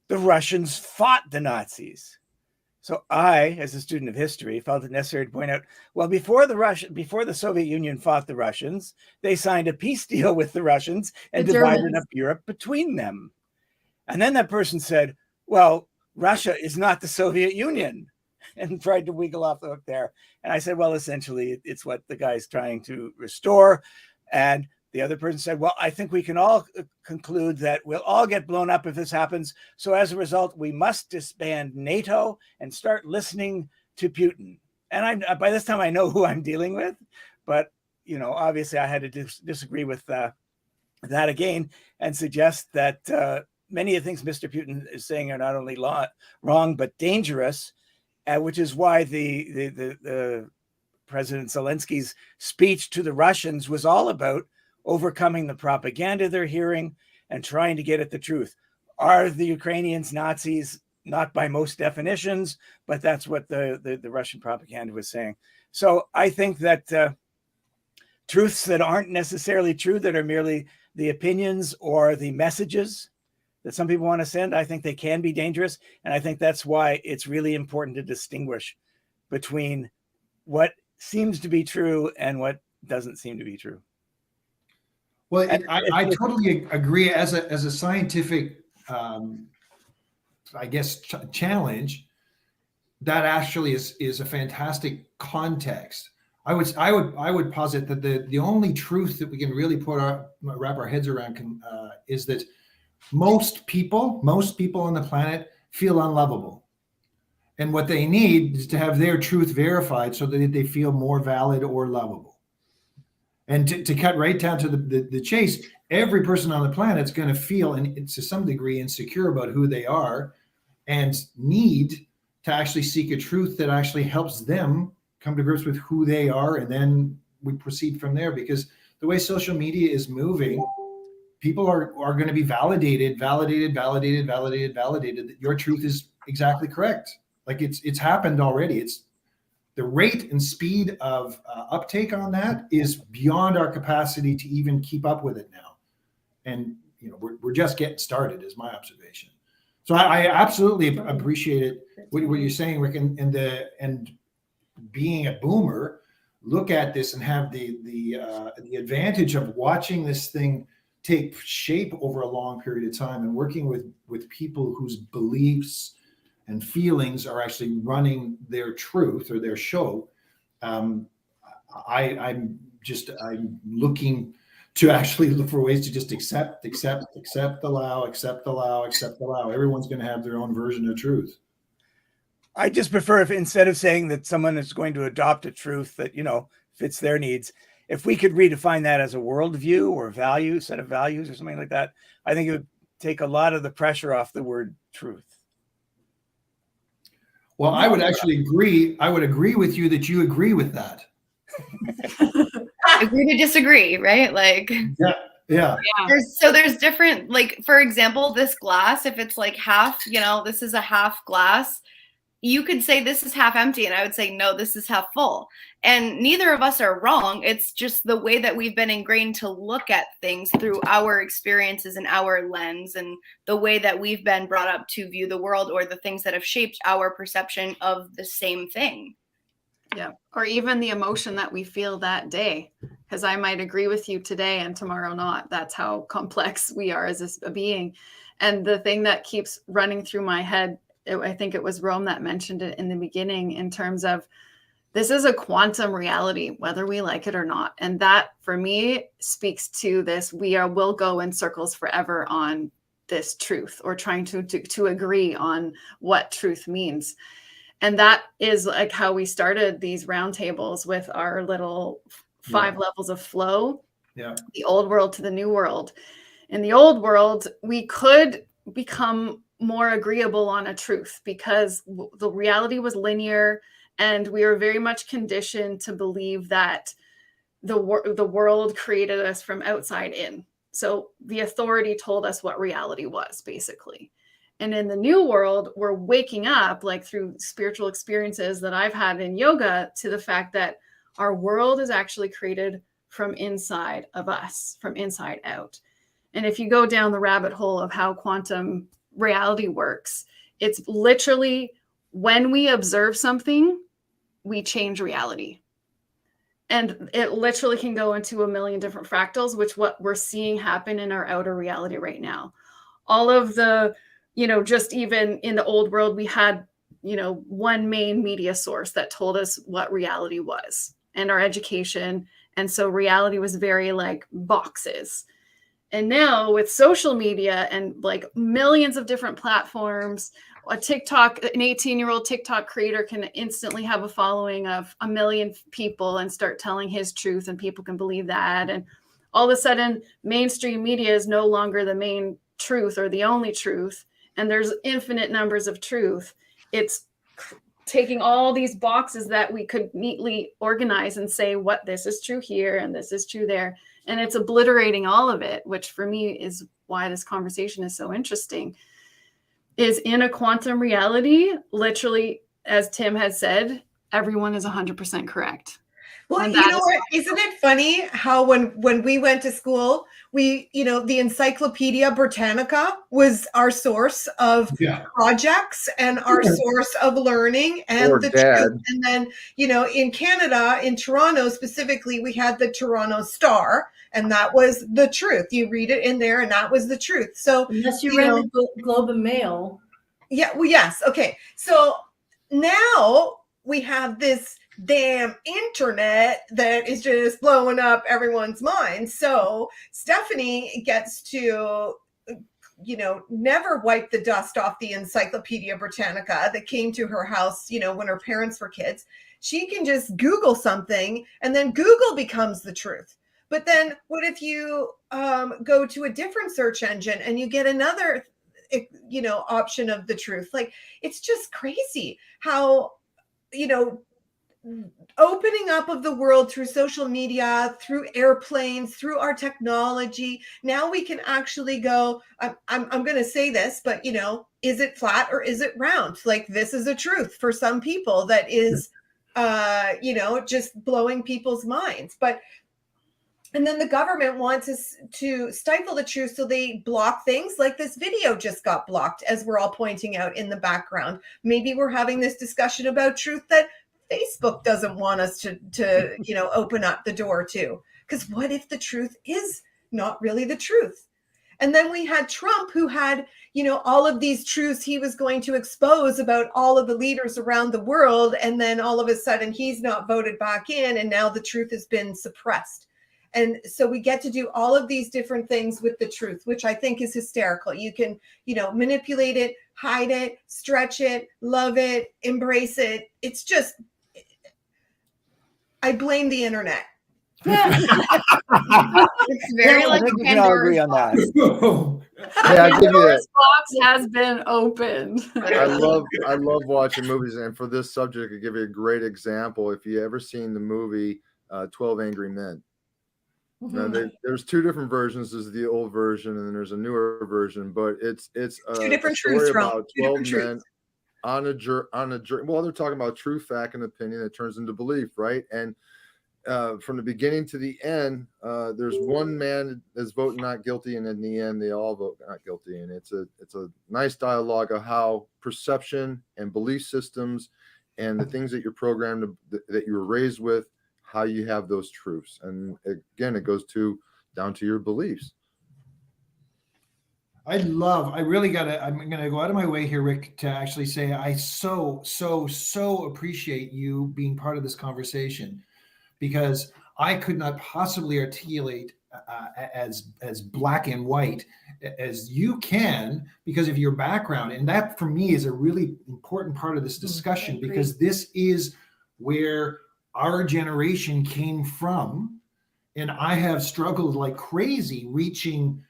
The Russians fought the Nazis. So I, as a student of history, felt it necessary to point out, well, before the Soviet Union fought the Russians, they signed a peace deal with the Russians and divided up Europe between them. And then that person said, well, Russia is not the Soviet Union, and tried to wiggle off the hook there. And I said, well, essentially, it's what the guy's trying to restore. And the other person said, well, I think we can all conclude that we'll all get blown up if this happens. So as a result, we must disband NATO and start listening to Putin. And by this time, I know who I'm dealing with. But, obviously, I had to disagree with that again and suggest that many of the things Mr. Putin is saying are not only wrong, but dangerous, which is why the President Zelensky's speech to the Russians was all about overcoming the propaganda they're hearing and trying to get at the truth. Are the Ukrainians Nazis? Not by most definitions, but that's what the Russian propaganda was saying. So I think that truths that aren't necessarily true, that are merely the opinions or the messages that some people want to send, I think they can be dangerous. And I think that's why it's really important to distinguish between what seems to be true and what doesn't seem to be true. Well, I totally agree. As a scientific, I guess, challenge, that actually is a fantastic context. I would posit that the only truth that we can really wrap our heads around is that most people on the planet feel unlovable, and what they need is to have their truth verified so that they feel more valid or lovable. And to cut right down to the chase, every person on the planet is going to feel, and to some degree, insecure about who they are, and need to actually seek a truth that actually helps them come to grips with who they are, and then we proceed from there. Because the way social media is moving, people are going to be validated that your truth is exactly correct. Like it's happened already. It's the rate and speed of uptake on that is beyond our capacity to even keep up with it now. And we're just getting started, is my observation. So I absolutely appreciate it, what you're saying, Rick, and being a boomer, look at this and have the advantage of watching this thing take shape over a long period of time, and working with people whose beliefs and feelings are actually running their truth or their show. I'm looking to actually look for ways to just accept, allow. Everyone's going to have their own version of truth. I just prefer if, instead of saying that someone is going to adopt a truth that, fits their needs, if we could redefine that as a worldview or set of values or something like that, I think it would take a lot of the pressure off the word truth. Well, I would actually agree. I would agree with you that you agree with that. Agree to disagree, right? Like, yeah. There's different, like, for example, this glass, if it's like half, this is a half glass, you could say this is half empty, and I would say, no, this is half full. And neither of us are wrong. It's just the way that we've been ingrained to look at things through our experiences and our lens, and the way that we've been brought up to view the world, or the things that have shaped our perception of the same thing. Yeah. Or even the emotion that we feel that day, because I might agree with you today and tomorrow not. That's how complex we are as a being. And the thing that keeps running through my head, I think it was Rome that mentioned it in the beginning, in terms of This is a quantum reality, whether we like it or not. And that, for me, speaks to this. Will go in circles forever on this truth, or trying to agree on what truth means. And that is like how we started these roundtables with our little 5 levels of flow. Yeah. The old world to the new world. In the old world, we could become more agreeable on a truth because the reality was linear, and we were very much conditioned to believe that the world created us from outside in. So the authority told us what reality was, basically. And in the new world, we're waking up, like through spiritual experiences that I've had in yoga, to the fact that our world is actually created from inside of us, from inside out. And if you go down the rabbit hole of how quantum reality works, it's literally when we observe something, we change reality. And it literally can go into a million different fractals, which what we're seeing happen in our outer reality right now. All of the, just even in the old world, we had, one main media source that told us what reality was, and our education. And so reality was very like boxes. And now with social media and like millions of different platforms, an 18-year-old TikTok creator can instantly have a following of 1 million people and start telling his truth, and people can believe that. And all of a sudden, mainstream media is no longer the main truth or the only truth. And there's infinite numbers of truth. It's taking all these boxes that we could neatly organize and say what this is true here and this is true there. And it's obliterating all of it, which for me is why this conversation is so interesting. Is in a quantum reality, literally, as Tim has said, everyone is 100% correct. Well, And you know what? Isn't it funny how when we went to school, the Encyclopedia Britannica was our source of projects and our source of learning and the truth. And then, in Canada, in Toronto specifically, we had the Toronto Star, and that was the truth. You read it in there, and that was the truth. So unless you read the Globe and Mail. Yeah, well, yes. Okay. So now we have this damn internet that is just blowing up everyone's mind. So Stephanie gets to, never wipe the dust off the Encyclopedia Britannica that came to her house, when her parents were kids. She can just Google something, and then Google becomes the truth. But then what if you go to a different search engine and you get another option of the truth? Like, it's just crazy how, opening up of the world through social media, through airplanes, through our technology. Now we can actually go, I'm going to say this, but is it flat or is it round? Like, this is a truth for some people that is, just blowing people's minds. And then the government wants us to stifle the truth, so they block things like this video just got blocked, as we're all pointing out in the background. Maybe we're having this discussion about truth that Facebook doesn't want us to open up the door to. Because what if the truth is not really the truth? And then we had Trump, who had, all of these truths he was going to expose about all of the leaders around the world. And then all of a sudden he's not voted back in, and now the truth has been suppressed. And so we get to do all of these different things with the truth, which I think is hysterical. You can, manipulate it, hide it, stretch it, love it, embrace it. It's just, I blame the internet. It's very like we can all agree on that. Pandora's box has been opened. I love watching movies, and for this subject, I give you a great example. If you ever seen the movie 12 Angry Men. Now, there's 2 different versions. There's the old version, and then there's a newer version. But it's two different story truths, about 12 men truths. on a journey. Well, they're talking about true fact and opinion that turns into belief, right? And from the beginning to the end, there's one man that's voting not guilty, and in the end, they all vote not guilty. And it's a nice dialogue of how perception and belief systems and the things that you're programmed that you were raised with, how you have those truths. And again, it goes down to your beliefs. I really I'm going to go out of my way here, Rick, to actually say I so appreciate you being part of this conversation, because I could not possibly articulate as black and white as you can because of your background. And that for me is a really important part of this discussion, because this is where our generation came from. And I have struggled like crazy reaching,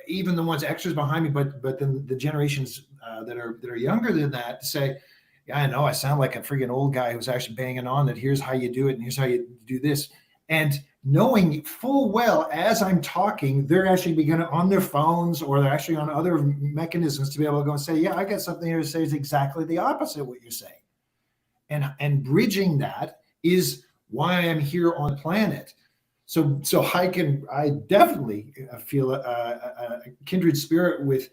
even the ones extras behind me, but then the generations that are younger than that, to say, yeah, I know I sound like a freaking old guy who's actually banging on that here's how you do it and here's how you do this. And knowing full well as I'm talking, they're actually beginning on their phones, or they're actually on other mechanisms to be able to go and say, yeah, I got something here to say is exactly the opposite of what you're saying. And bridging that is why I'm here on the planet. So I definitely feel a kindred spirit with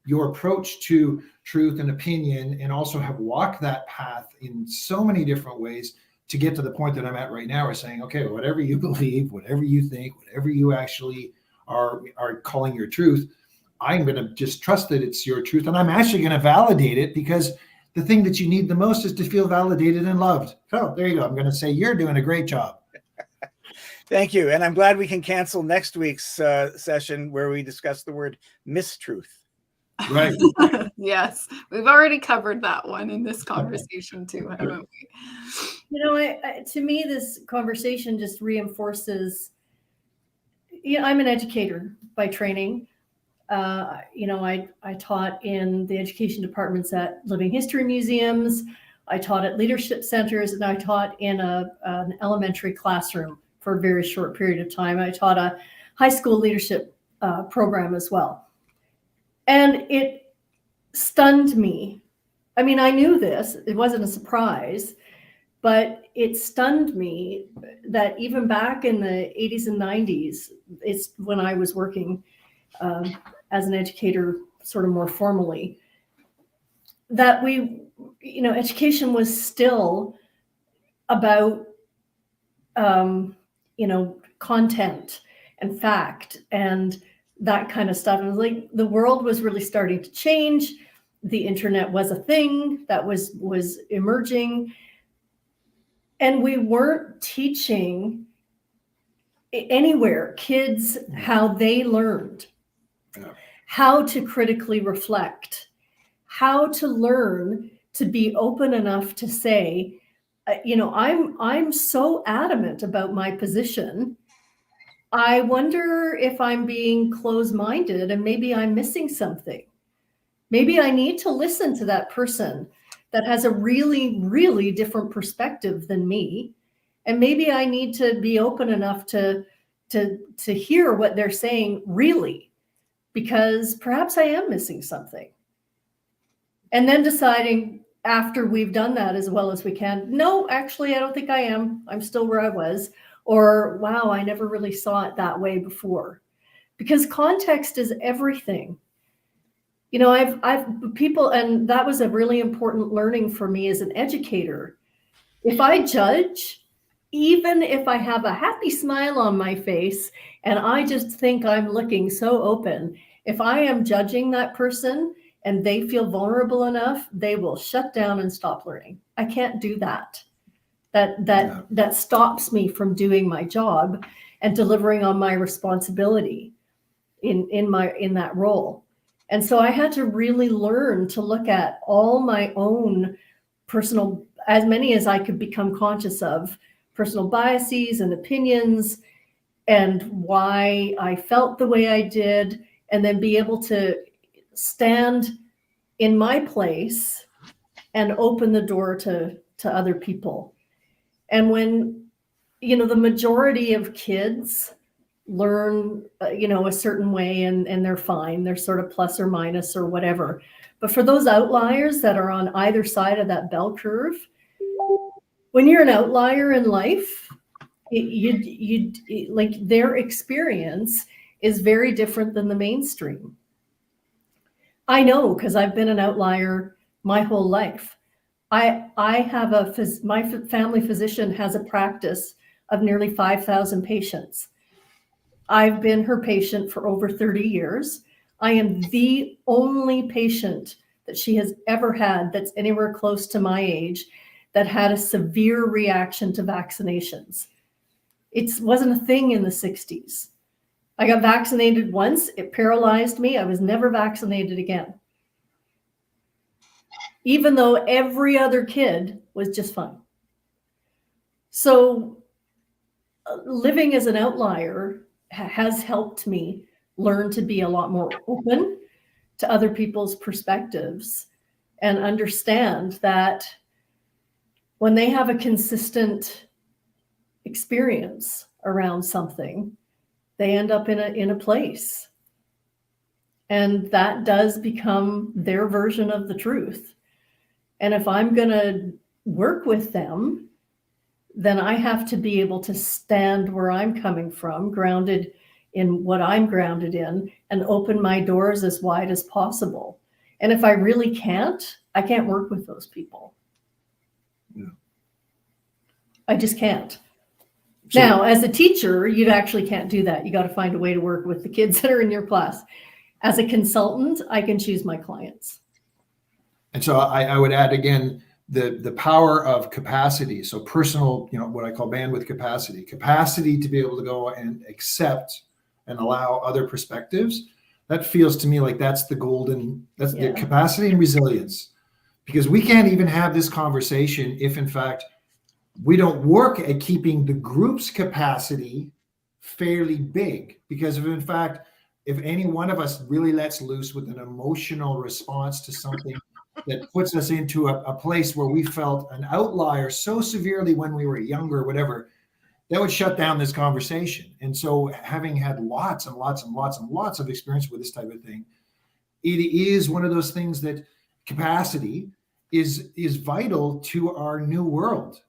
your approach to truth and opinion, and also have walked that path in so many different ways to get to the point that I'm at right now, is saying, okay, whatever you believe, whatever you think, whatever you actually are calling your truth, I'm going to just trust that it's your truth. And I'm actually going to validate it, because the thing that you need the most is to feel validated and loved. So there you go. I'm going to say you're doing a great job. Thank you. And I'm glad we can cancel next week's session where we discuss the word mistruth. Right. Yes, we've already covered that one in this conversation too, haven't we? To me, this conversation just reinforces, I'm an educator by training. I taught in the education departments at living history museums. I taught at leadership centers, and I taught in an elementary classroom for a very short period of time. I taught a high school leadership program as well. And it stunned me. I mean, I knew this, it wasn't a surprise, but it stunned me that even back in the 80s and 90s, it's when I was working as an educator sort of more formally, that education was still about, content and fact and that kind of stuff. And it was like the world was really starting to change. The internet was a thing that was emerging. And we weren't teaching anywhere kids how they learned, how to critically reflect, how to learn to be open enough to say, I'm so adamant about my position. I wonder if I'm being closed-minded and maybe I'm missing something. Maybe I need to listen to that person that has a really, really different perspective than me. And maybe I need to be open enough to hear what they're saying really, because perhaps I am missing something. And then deciding after we've done that as well as we can, no, actually, I don't think I am. I'm still where I was. Or, wow, I never really saw it that way before. Because context is everything. I've people, and that was a really important learning for me as an educator. If I judge, even if I have a happy smile on my face and I just think I'm looking so open, if I am judging that person and they feel vulnerable enough, they will shut down and stop learning. I can't do that. That stops me from doing my job and delivering on my responsibility in that role. And so I had to really learn to look at all my own personal, as many as I could become conscious of, personal biases and opinions, and why I felt the way I did, and then be able to stand in my place and open the door to other people. And when, the majority of kids learn, a certain way and they're fine, they're sort of plus or minus or whatever. But for those outliers that are on either side of that bell curve, when you're an outlier in life, you like their experience is very different than the mainstream. I know, because I've been an outlier my whole life. I have my family physician has a practice of nearly 5,000 patients. I've been her patient for over 30 years. I am the only patient that she has ever had that's anywhere close to my age that had a severe reaction to vaccinations. It wasn't a thing in the 60s. I got vaccinated once. It paralyzed me. I was never vaccinated again. Even though every other kid was just fine. So living as an outlier has helped me learn to be a lot more open to other people's perspectives and understand that when they have a consistent experience around something, they end up in a place. And that does become their version of the truth. And if I'm going to work with them, then I have to be able to stand where I'm coming from, grounded in what I'm grounded in, and open my doors as wide as possible. And if I really can't, I can't work with those people. Yeah. I just can't. So- Now, as a teacher, you actually can't do that. You got to find a way to work with the kids that are in your class. As a consultant, I can choose my clients. And so I would add again, the power of capacity. So personal, what I call bandwidth capacity to be able to go and accept and allow other perspectives. That feels to me like that's the the capacity and resilience, because we can't even have this conversation if in fact we don't work at keeping the group's capacity fairly big. Because if in fact, if any one of us really lets loose with an emotional response to something that puts us into a place where we felt an outlier so severely when we were younger, whatever, that would shut down this conversation. And so having had lots and lots and lots and lots of experience with this type of thing, it is one of those things that capacity is vital to our new world.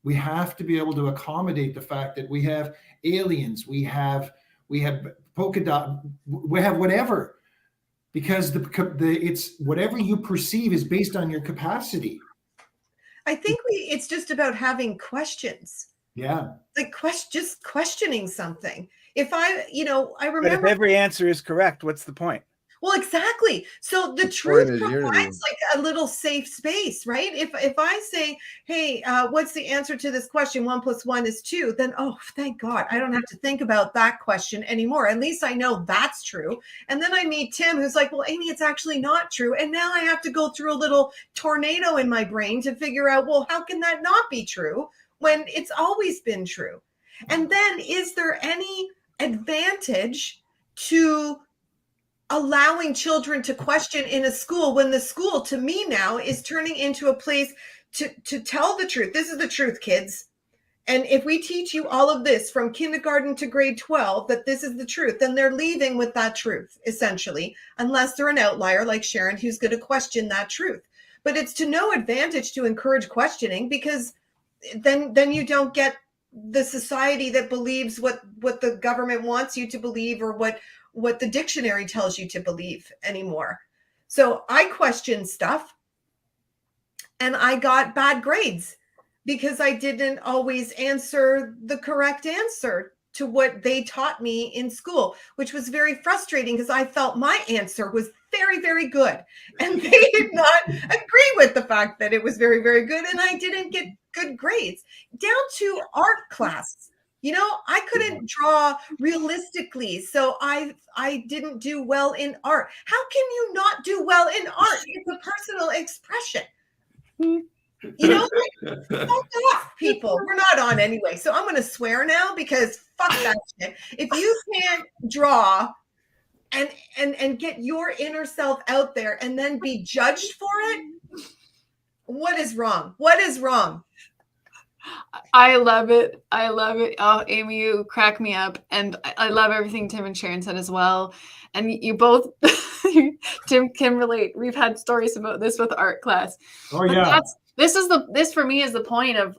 We have to be able to accommodate the fact that we have aliens, we have polka dot, we have whatever. Because it's whatever you perceive is based on your capacity. I think it's just about having questions. Yeah. Like just questioning something. If I remember. But if every answer is correct, what's the point? Well, exactly. So the The truth point is unity. provides like a little safe space, right? If I say, hey, what's the answer to this question? 1 + 1 is 2. Then, oh, thank God, I don't have to think about that question anymore. At least I know that's true. And then I meet Tim, who's like, well, Amy, it's actually not true. And now I have to go through a little tornado in my brain to figure out, well, how can that not be true when it's always been true? And then is there any advantage to allowing children to question in a school when the school to me now is turning into a place to tell the truth? This is the truth, kids. And if we teach you all of this from kindergarten to grade 12, that this is the truth, then they're leaving with that truth, essentially, unless they're an outlier like Sharon, who's going to question that truth. But it's to no advantage to encourage questioning, because then you don't get the society that believes what the government wants you to believe, or what the dictionary tells you to believe anymore. So I questioned stuff and I got bad grades because I didn't always answer the correct answer to what they taught me in school, which was very frustrating because I felt my answer was very, very good. And they did not agree with the fact that it was very, very good. And I didn't get good grades, down to art class. I couldn't draw realistically, so I didn't do well in art. How can you not do well in art? It's a personal expression. Fuck off, people. We're not on anyway, so I'm going to swear now, because fuck that shit. If you can't draw and get your inner self out there and then be judged for it, what is wrong? What is wrong? I love it. I love it. Oh, Amy, you crack me up. And I love everything Tim and Sharon said as well. And you both, Tim can relate. We've had stories about this with art class. Oh, yeah. This for me is the point of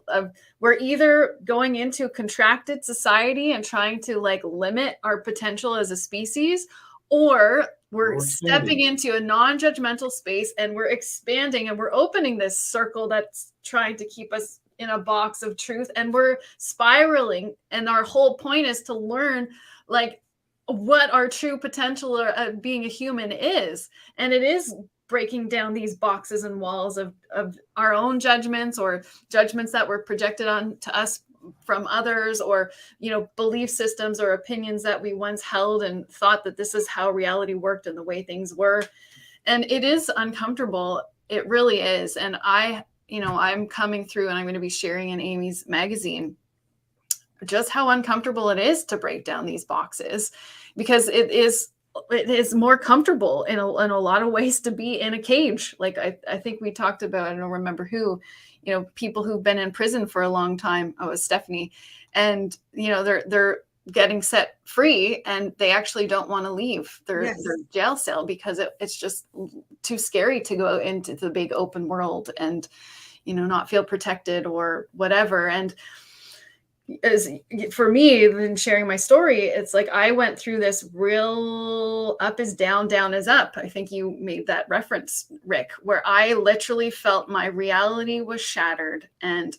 we're either going into a contracted society and trying to limit our potential as a species, or we're stepping into a non-judgmental space and we're expanding and we're opening this circle that's trying to keep us in a box of truth, and we're spiraling. And our whole point is to learn, what our true potential of being a human is. And it is breaking down these boxes and walls of our own judgments, or judgments that were projected on to us from others, or, you know, belief systems or opinions that we once held and thought that this is how reality worked and the way things were. And it is uncomfortable. It really is. And I'm coming through, and I'm going to be sharing in Amy's magazine just how uncomfortable it is to break down these boxes, because it is more comfortable in a lot of ways to be in a cage. Like I think we talked about, I don't remember who, you know, people who've been in prison for a long time. Oh, it was Stephanie. And, you know, they're getting set free, and they actually don't want to leave their jail cell because it's just too scary to go into the big open world and, you know, not feel protected or whatever. And as for me, then sharing my story, it's like I went through this real up is down, down is up. I think you made that reference, Rick, where I literally felt my reality was shattered, and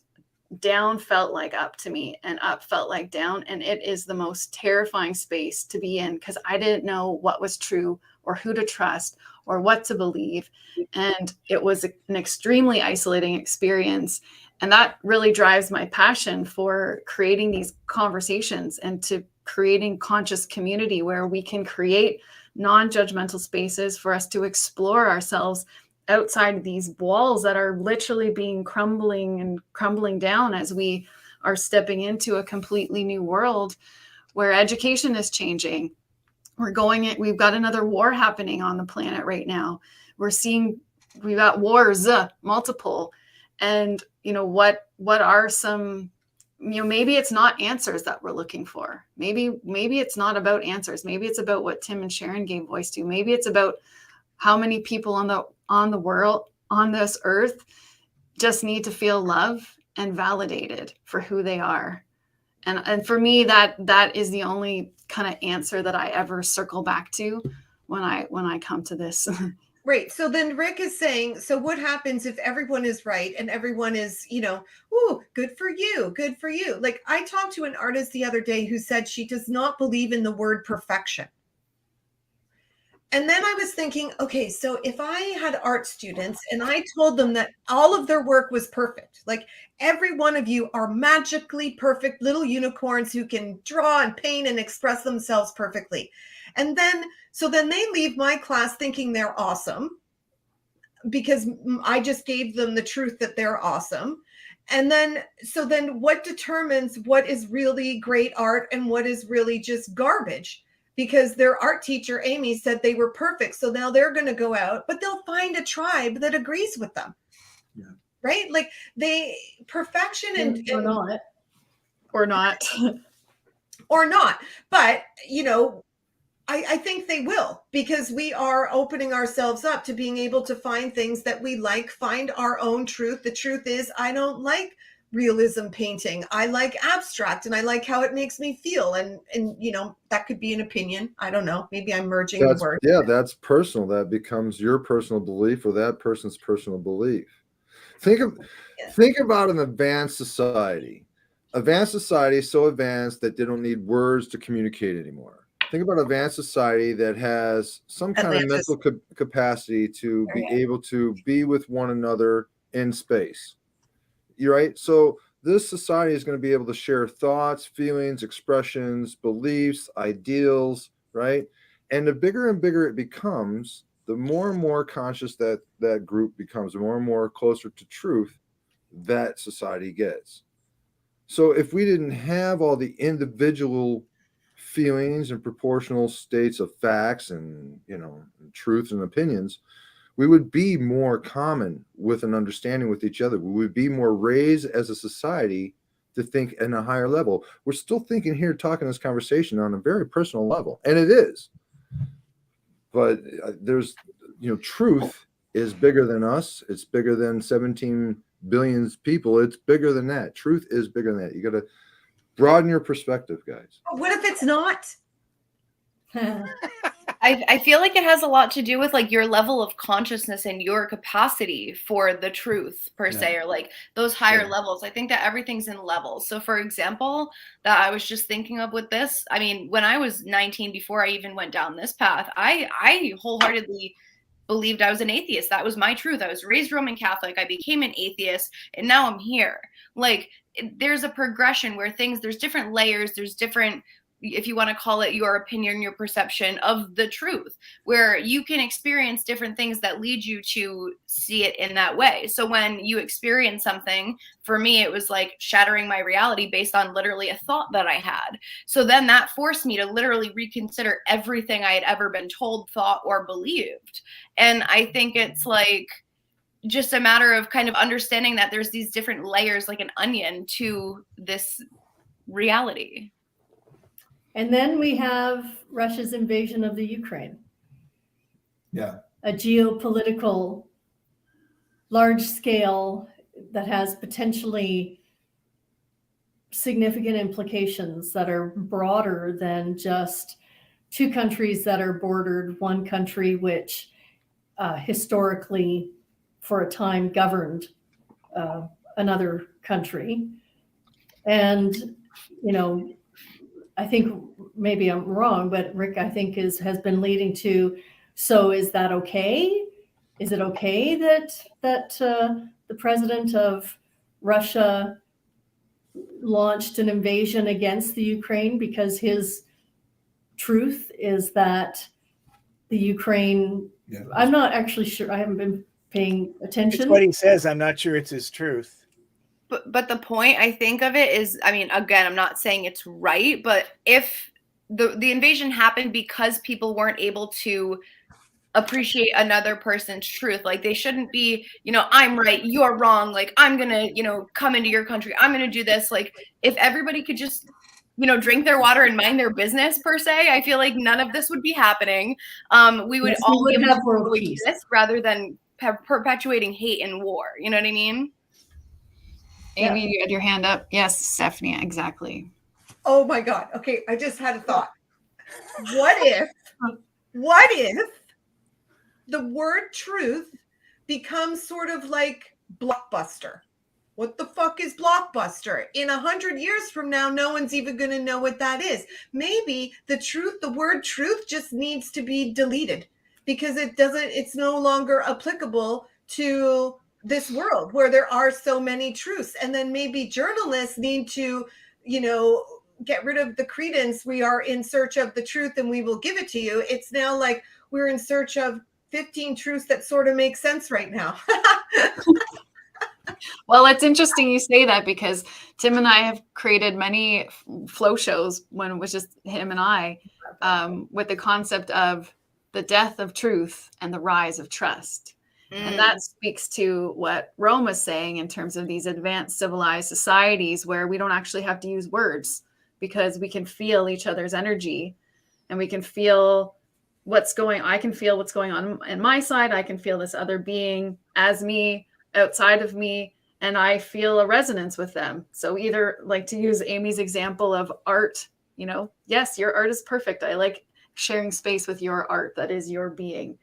down felt like up to me, and up felt like down. And it is the most terrifying space to be in, because I didn't know what was true or who to trust or what to believe. And it was an extremely isolating experience. And that really drives my passion for creating these conversations and to creating conscious community where we can create non-judgmental spaces for us to explore ourselves outside of these walls that are literally being crumbling down as we are stepping into a completely new world where education is changing. We've got another war happening on the planet right now. We've got wars, multiple. And, you know, what are some, you know, maybe it's not answers that we're looking for. Maybe it's not about answers. Maybe it's about what Tim and Sharon gave voice to. Maybe it's about how many people on the world, on this earth, just need to feel love and validated for who they are. And for me, that is the only kind of answer that I ever circle back to when I come to this. Right. So then Rick is saying, so what happens if everyone is right and everyone is, you know, ooh, good for you, good for you. Like I talked to an artist the other day who said she does not believe in the word perfection. And then I was thinking, okay, so if I had art students and I told them that all of their work was perfect, like every one of you are magically perfect little unicorns who can draw and paint and express themselves perfectly. And then they leave my class thinking they're awesome because I just gave them the truth that they're awesome. And then what determines what is really great art and what is really just garbage? Because their art teacher, Amy, said they were perfect. So now they're going to go out, but they'll find a tribe that agrees with them. Yeah. Right? Like perfection or not. Or not. But, you know, I think they will, because we are opening ourselves up to being able to find things that we like, find our own truth. The truth is, I don't like realism painting. I like abstract, and I like how it makes me feel. And you know, that could be an opinion. I don't know. Maybe I'm merging the words. Yeah, that's personal. That becomes your personal belief or that person's personal belief. Think about an advanced society. Advanced society is so advanced that they don't need words to communicate anymore. Think about advanced society that has some kind of mental capacity to be able to be with one another in space. You're right. So this society is going to be able to share thoughts, feelings, expressions, beliefs, ideals, right? And the bigger and bigger it becomes, the more and more conscious that group becomes, the more and more closer to truth that society gets. So if we didn't have all the individual feelings and proportional states of facts and, you know, truth and opinions, we would be more common with an understanding with each other. We would be more raised as a society to think in a higher level. We're still thinking here, talking this conversation on a very personal level, and it is. But there's, you know, truth is bigger than us. It's bigger than 17 billion people. It's bigger than that. Truth is bigger than that. You got to broaden your perspective, guys. What if it's not? I feel like it has a lot to do with like your level of consciousness and your capacity for the truth per se, or like those higher levels. I think that everything's in levels. So for example, that I was just thinking of with this, I mean, when I was 19, before I even went down this path, I wholeheartedly believed I was an atheist. That was my truth. I was raised Roman Catholic. I became an atheist, and now I'm here. Like, there's a progression where there's different layers, there's different, if you want to call it your opinion, your perception of the truth, where you can experience different things that lead you to see it in that way. So when you experience something, for me, it was like shattering my reality based on literally a thought that I had. So then that forced me to literally reconsider everything I had ever been told, thought, or believed. And I think it's like just a matter of kind of understanding that there's these different layers, like an onion, to this reality. And then we have Russia's invasion of the Ukraine. Yeah. A geopolitical, large scale that has potentially significant implications that are broader than just two countries that are bordered, one country which historically for a time governed another country. And, you know, I think maybe I'm wrong, but Rick, I think has been leading to, so is that okay? Is it okay that the president of Russia launched an invasion against the Ukraine because his truth is that the Ukraine, I'm not actually sure, I haven't been paying attention. It's what he says. I'm not sure it's his truth. But the point I think of it is, I mean, again, I'm not saying it's right, but if the invasion happened because people weren't able to appreciate another person's truth, like they shouldn't be, you know, I'm right, you're wrong, like I'm gonna, you know, come into your country, I'm gonna do this. Like if everybody could just, you know, drink their water and mind their business per se, I feel like none of this would be happening. We would all be able to coexist rather than perpetuating hate and war. You know what I mean? Amy, you had your hand up. Yes, Stephanie, exactly. Oh my God. Okay, I just had a thought. What if the word truth becomes sort of like Blockbuster? What the fuck is Blockbuster? In 100 years from now, no one's even going to know what that is. Maybe the word truth just needs to be deleted because it's no longer applicable to this world where there are so many truths. And then maybe journalists need to, you know, get rid of the credence. We are in search of the truth and we will give it to you. It's now like we're in search of 15 truths that sort of make sense right now. Well, it's interesting you say that because Tim and I have created many flow shows when it was just him and I, with the concept of the death of truth and the rise of trust. And that speaks to what Rome was saying in terms of these advanced civilized societies where we don't actually have to use words because we can feel each other's energy and we can feel I can feel what's going on in my side. I can feel this other being as me, outside of me, and I feel a resonance with them. So either, like, to use Amy's example of art, you know, yes, your art is perfect. I like sharing space with your art. That is your being.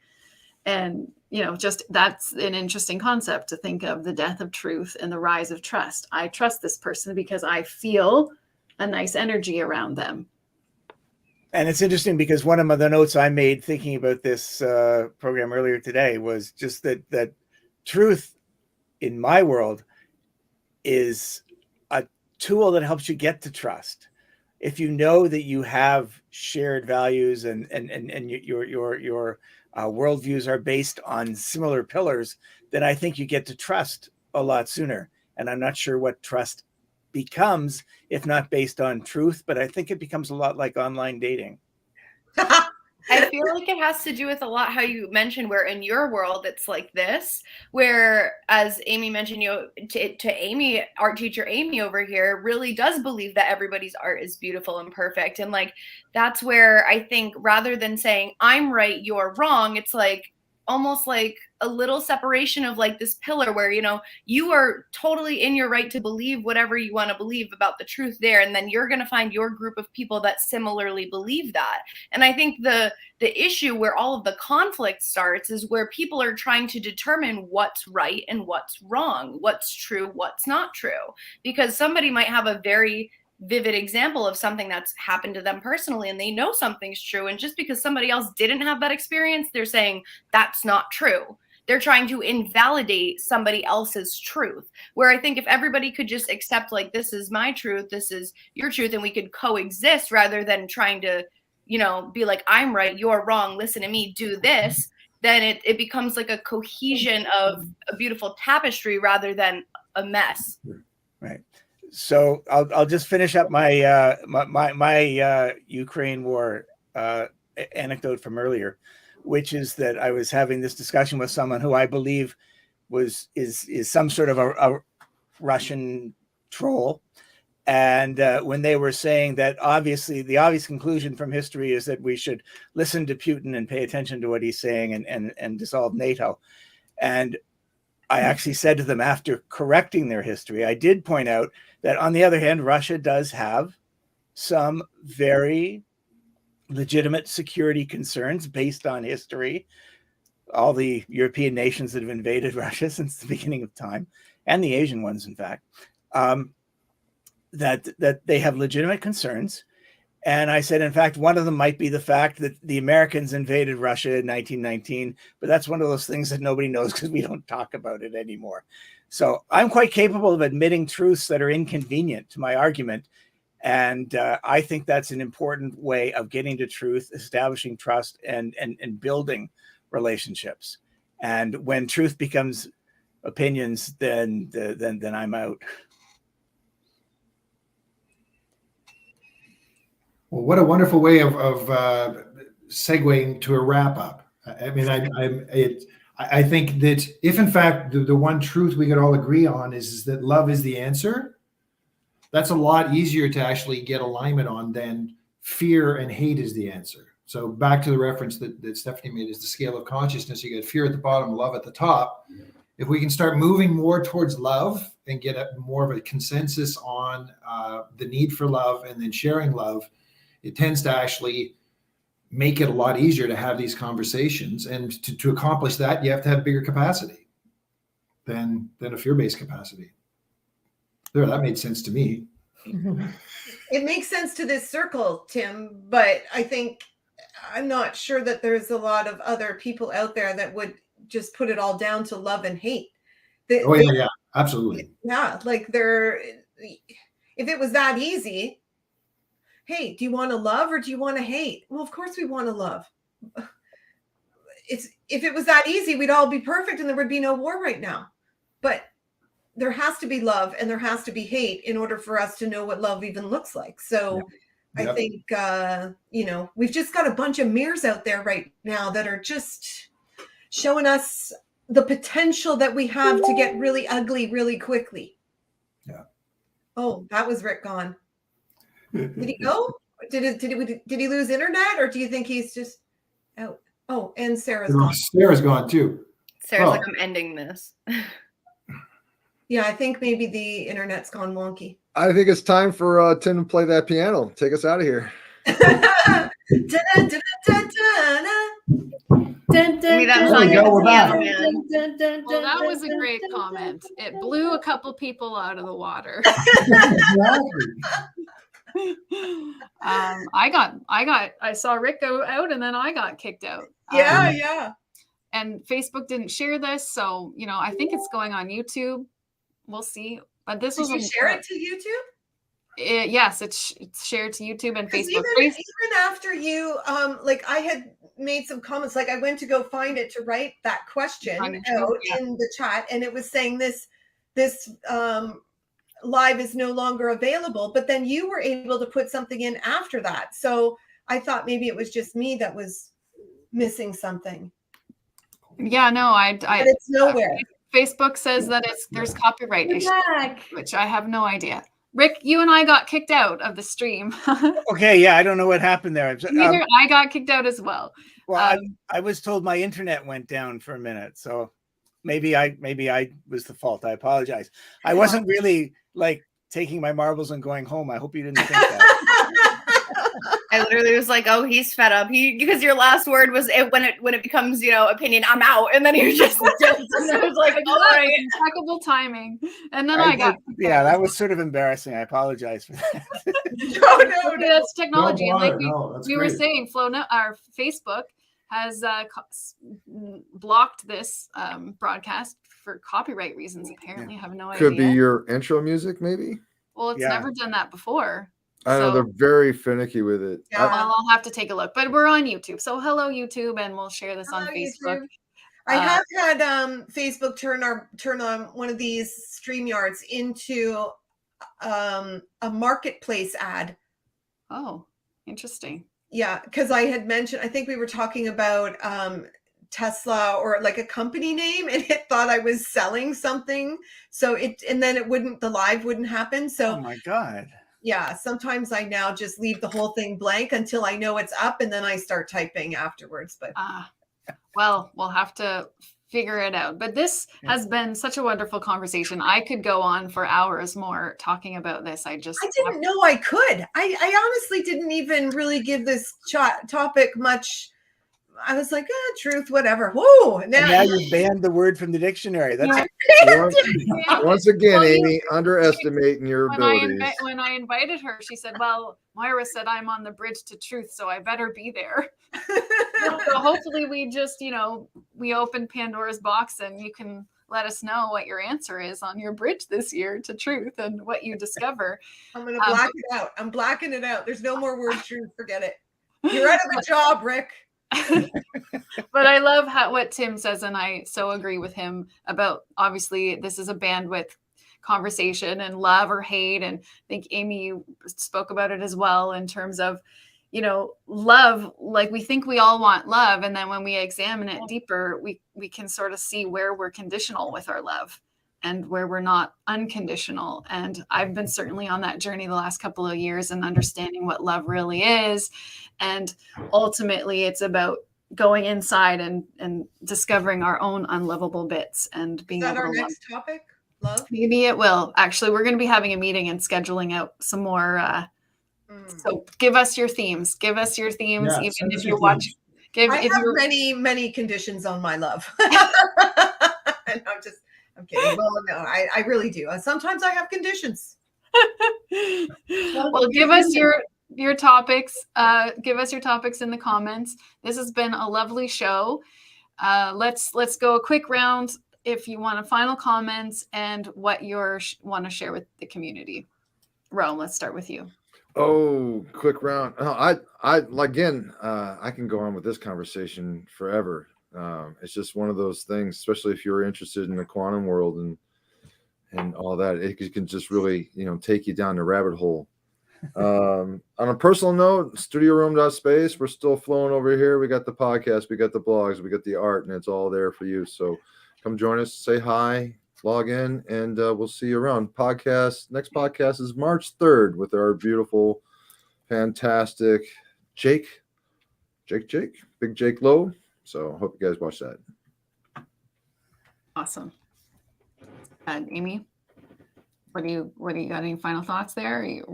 And, you know, just that's an interesting concept to think of, the death of truth and the rise of trust. I trust this person because I feel a nice energy around them. And it's interesting because one of the notes I made thinking about this program earlier today was just that truth in my world is a tool that helps you get to trust. If you know that you have shared values and your worldviews are based on similar pillars, then I think you get to trust a lot sooner. And I'm not sure what trust becomes if not based on truth, but I think it becomes a lot like online dating. I feel like it has to do with a lot how you mentioned where in your world it's like this, where as Amy mentioned, you know, to Amy, art teacher Amy over here really does believe that everybody's art is beautiful and perfect. And like, that's where I think rather than saying I'm right, you're wrong, it's like, almost like a little separation of like this pillar where, you know, you are totally in your right to believe whatever you want to believe about the truth there. And then you're going to find your group of people that similarly believe that. And I think the issue where all of the conflict starts is where people are trying to determine what's right and what's wrong, what's true, what's not true, because somebody might have a very vivid example of something that's happened to them personally and they know something's true, and just because somebody else didn't have that experience, they're saying that's not true. They're trying to invalidate somebody else's truth, where I think if everybody could just accept, like, this is my truth, this is your truth, and we could coexist rather than trying to, you know, be like, I'm right, you're wrong, listen to me, do this, then it becomes like a cohesion of a beautiful tapestry rather than a mess. Right. So I'll just finish up my my Ukraine war anecdote from earlier, which is that I was having this discussion with someone who I believe is some sort of a Russian troll, and when they were saying that obviously the obvious conclusion from history is that we should listen to Putin and pay attention to what he's saying and dissolve NATO, and I actually said to them, after correcting their history, I did point out that, on the other hand, Russia does have some very legitimate security concerns based on history. All the European nations that have invaded Russia since the beginning of time, and the Asian ones, in fact, that they have legitimate concerns. And I said, in fact, one of them might be the fact that the Americans invaded Russia in 1919, but that's one of those things that nobody knows because we don't talk about it anymore. So I'm quite capable of admitting truths that are inconvenient to my argument. And I think that's an important way of getting to truth, establishing trust, and building relationships. And when truth becomes opinions, then I'm out. Well, what a wonderful way of segueing to a wrap up. I mean, I think that if in fact the one truth we could all agree on is that love is the answer, that's a lot easier to actually get alignment on than fear and hate is the answer. So back to the reference that Stephanie made is the scale of consciousness. You get fear at the bottom, love at the top. If we can start moving more towards love and get more of a consensus on the need for love and then sharing love, it tends to actually make it a lot easier to have these conversations. And to accomplish that, you have to have bigger capacity than a fear-based capacity. There, that made sense to me. It makes sense to this circle, Tim, but I'm not sure that there's a lot of other people out there that would just put it all down to love and hate. Yeah, absolutely. Yeah, like if it was that easy, hey, do you want to love or do you want to hate? Well, of course we want to love. If it was that easy, we'd all be perfect and there would be no war right now. But there has to be love and there has to be hate in order for us to know what love even looks like. So yep. I think, we've just got a bunch of mirrors out there right now that are just showing us the potential that we have to get really ugly really quickly. Yeah. Oh, that was Rick gone. Did he go? Did he lose internet, or do you think he's just out? Oh, and Sarah's gone. Sarah's gone too. Sarah's like, I'm ending this. Yeah, I think maybe the internet's gone wonky. I think it's time for Tim to play that piano. Take us out of here. Well, that was a great comment. It blew a couple people out of the water. I saw Rick go out and then I got kicked out. Yeah. And Facebook didn't share this, so I think it's going on YouTube. We'll see. But this was. Did you share it to YouTube? Yes, it's shared to YouTube and Facebook. Even after you, I had made some comments. Like I went to go find it to write that question out in the chat, and it was saying this live is no longer available. But then you were able to put something in after that. So I thought maybe it was just me that was missing something. Yeah, no, but it's nowhere. Facebook says that there's copyright issues, which I have no idea. Rick, you and I got kicked out of the stream. Okay, yeah, I don't know what happened there. Neither I got kicked out as well. Well, I was told my internet went down for a minute, so maybe I was the fault. I apologize. I wasn't really like taking my marbles and going home. I hope you didn't think that. I literally was like, "Oh, he's fed up." Because your last word was when it becomes opinion. I'm out, and then he just I was like, "All right." Impeccable timing, and then I got yeah, that was sort of embarrassing. I apologize for that. No. That's technology, and like that's we were saying, our Facebook has blocked this broadcast for copyright reasons. Apparently, I have no idea. Could be your intro music, maybe. Well, it's never done that before. I know they're very finicky with it. Yeah. Well, I'll have to take a look, but we're on YouTube. So hello YouTube, and we'll share this on Facebook. YouTube. I have had Facebook turn on one of these StreamYards into a marketplace ad. Oh, interesting. Yeah, because I had mentioned, I think we were talking about Tesla or like a company name, and it thought I was selling something. So the live wouldn't happen. So oh my God. Yeah, sometimes I now just leave the whole thing blank until I know it's up, and then I start typing afterwards. But well, we'll have to figure it out. But this has been such a wonderful conversation. I could go on for hours more talking about this. I didn't know I could. I honestly didn't even really give this topic much. I was like, truth, whatever. Whoa! Now you banned the word from the dictionary. That's once again, Amy, underestimating your abilities. When I invited her, she said, "Well, Moira said I'm on the bridge to truth, so I better be there." So hopefully, we just, we open Pandora's box, and you can let us know what your answer is on your bridge this year to truth and what you discover. I'm going to black it out. I'm blacking it out. There's no more word truth. Forget it. You're out of the job, Rick. But I love what Tim says, and I so agree with him about, obviously this is a bandwidth conversation and love or hate, and I think Amy, you spoke about it as well in terms of love. Like, we think we all want love, and then when we examine it deeper, we can sort of see where we're conditional with our love and where we're not unconditional. And I've been certainly on that journey the last couple of years and understanding what love really is. And ultimately, it's about going inside and discovering our own unlovable bits and being able to love. Is that our next topic? Love? Maybe it will. Actually, we're going to be having a meeting and scheduling out some more. So give us your themes. Give us your themes, Yeah, even if you're watching. I have many conditions on my love. And I'm kidding. Well, no, I really do. Sometimes I have conditions. Well, give us your topics. Give us your topics in the comments. This has been a lovely show. Let's go a quick round. If you want final comments and what you want to share with the community. Rome, let's start with you. Oh, quick round. I can go on with this conversation forever. It's just one of those things, especially if you're interested in the quantum world and all that. It can just really, take you down the rabbit hole. On a personal note, StudioRoom.space, we're still flowing over here. We got the podcast, we got the blogs, we got the art, and it's all there for you. So come join us, say hi, log in, and we'll see you around. Next podcast is March 3rd with our beautiful, fantastic Big Jake Lowe. So I hope you guys watch that. Awesome. And Amy, what do you got? Any final thoughts there? Yes,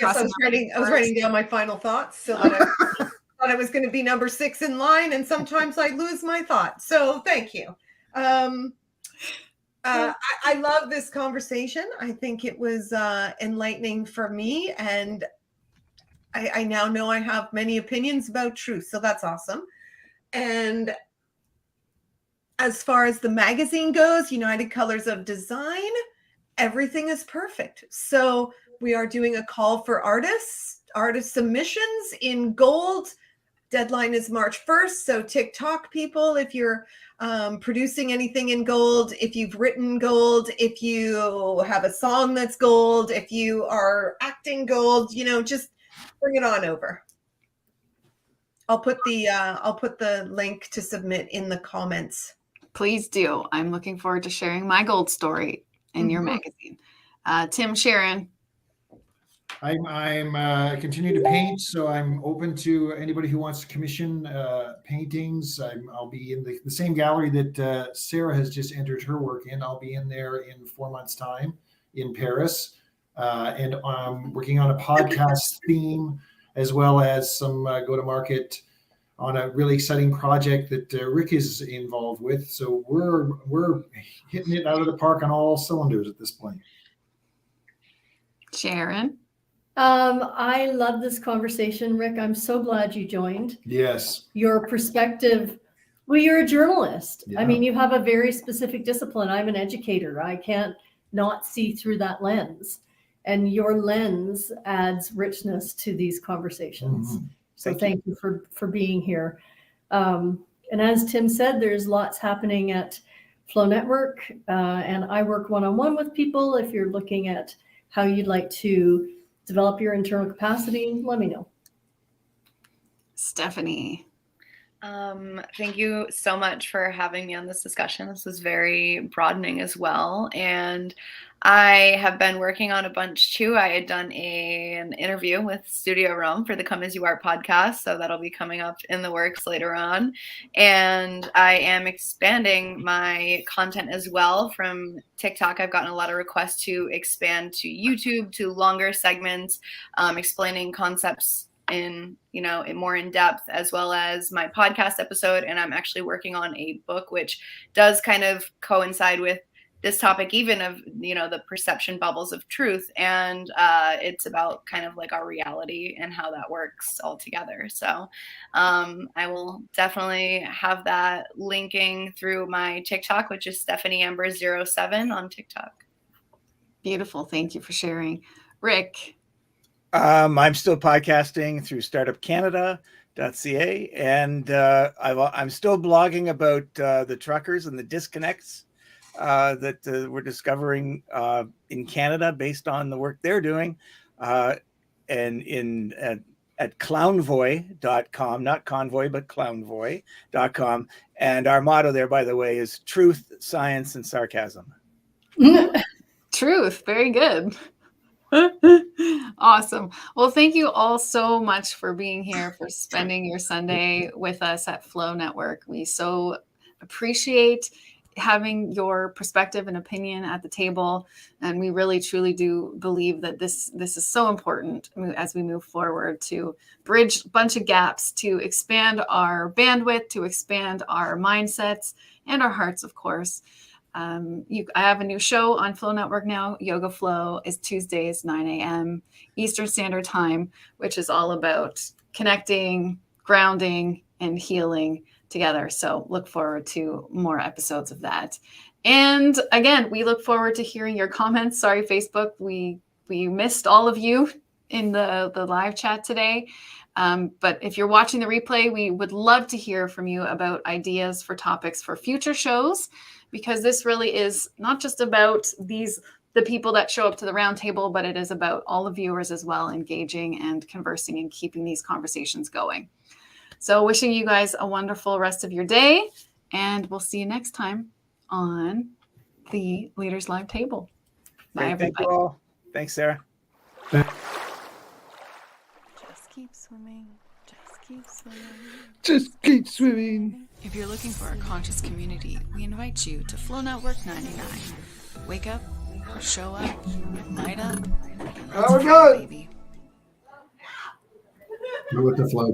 I was writing down my final thoughts so that I thought I was going to be number 6 in line, and sometimes I lose my thought. So thank you. I love this conversation. I think it was enlightening for me, and I now know I have many opinions about truth. So that's awesome. And as far as the magazine goes, United Colors of Design, everything is perfect. So we are doing a call for artist submissions in gold. Deadline is March 1st. So TikTok people, if you're producing anything in gold, if you've written gold, if you have a song that's gold, if you are acting gold, just bring it on over. I'll put the link to submit in the comments. Please do. I'm looking forward to sharing my gold story in your magazine. Tim, Sharon. I continue to paint, so I'm open to anybody who wants to commission paintings. I'll be in the same gallery that Sarah has just entered her work in. I'll be in there in 4 months' time in Paris, and I'm working on a podcast theme as well as some go-to-market on a really exciting project that Rick is involved with. So we're hitting it out of the park on all cylinders at this point. Sharon? I love this conversation, Rick. I'm so glad you joined. Yes. Your perspective, well, you're a journalist. Yeah. I mean, you have a very specific discipline. I'm an educator. I can't not see through that lens. And your lens adds richness to these conversations. Mm-hmm. So thank you for being here. And as Tim said, there's lots happening at Flow Network. And I work one-on-one with people. If you're looking at how you'd like to develop your internal capacity, let me know. Stephanie. Thank you so much for having me on this discussion. This was very broadening as well. And I have been working on a bunch too. I had done an interview with Studio Rome for the Come As You Are podcast. So that'll be coming up in the works later on. And I am expanding my content as well from TikTok. I've gotten a lot of requests to expand to YouTube, to longer segments, explaining concepts in more in depth, as well as my podcast episode. And I'm actually working on a book which does kind of coincide with this topic, even of the perception bubbles of truth, and it's about kind of like our reality and how that works all together. So I will definitely have that linking through my TikTok, which is StephanieAmber07 on TikTok. Beautiful. Thank you for sharing. Rick. I'm still podcasting through startupcanada.ca, and I'm still blogging about the truckers and the disconnects that we're discovering in Canada based on the work they're doing, and at clownvoy.com, not convoy, but clownvoy.com. And our motto there, by the way, is truth, science, and sarcasm. Truth. Very good. Awesome. Well, thank you all so much for being here, for spending your Sunday with us at Flow Network. We so appreciate having your perspective and opinion at the table. And we really, truly do believe that this is so important as we move forward to bridge a bunch of gaps, to expand our bandwidth, to expand our mindsets and our hearts, of course. I have a new show on Flow Network now. Yoga Flow is Tuesdays, 9 a.m. Eastern Standard Time, which is all about connecting, grounding, and healing together. So look forward to more episodes of that. And again, we look forward to hearing your comments. Sorry, Facebook, we missed all of you in the live chat today. But if you're watching the replay, we would love to hear from you about ideas for topics for future shows, because this really is not just about the people that show up to the roundtable, but it is about all the viewers as well, engaging and conversing and keeping these conversations going. So wishing you guys a wonderful rest of your day, and we'll see you next time on the Leaders Live Table. Bye, everybody. Thank you all. Thanks, Sarah. Just keep swimming. Just keep swimming. Just keep swimming. If you're looking for a conscious community, we invite you to Flow Network 99. Wake up, show up, light up, and let's Oh, go, God. baby. Go with the flow,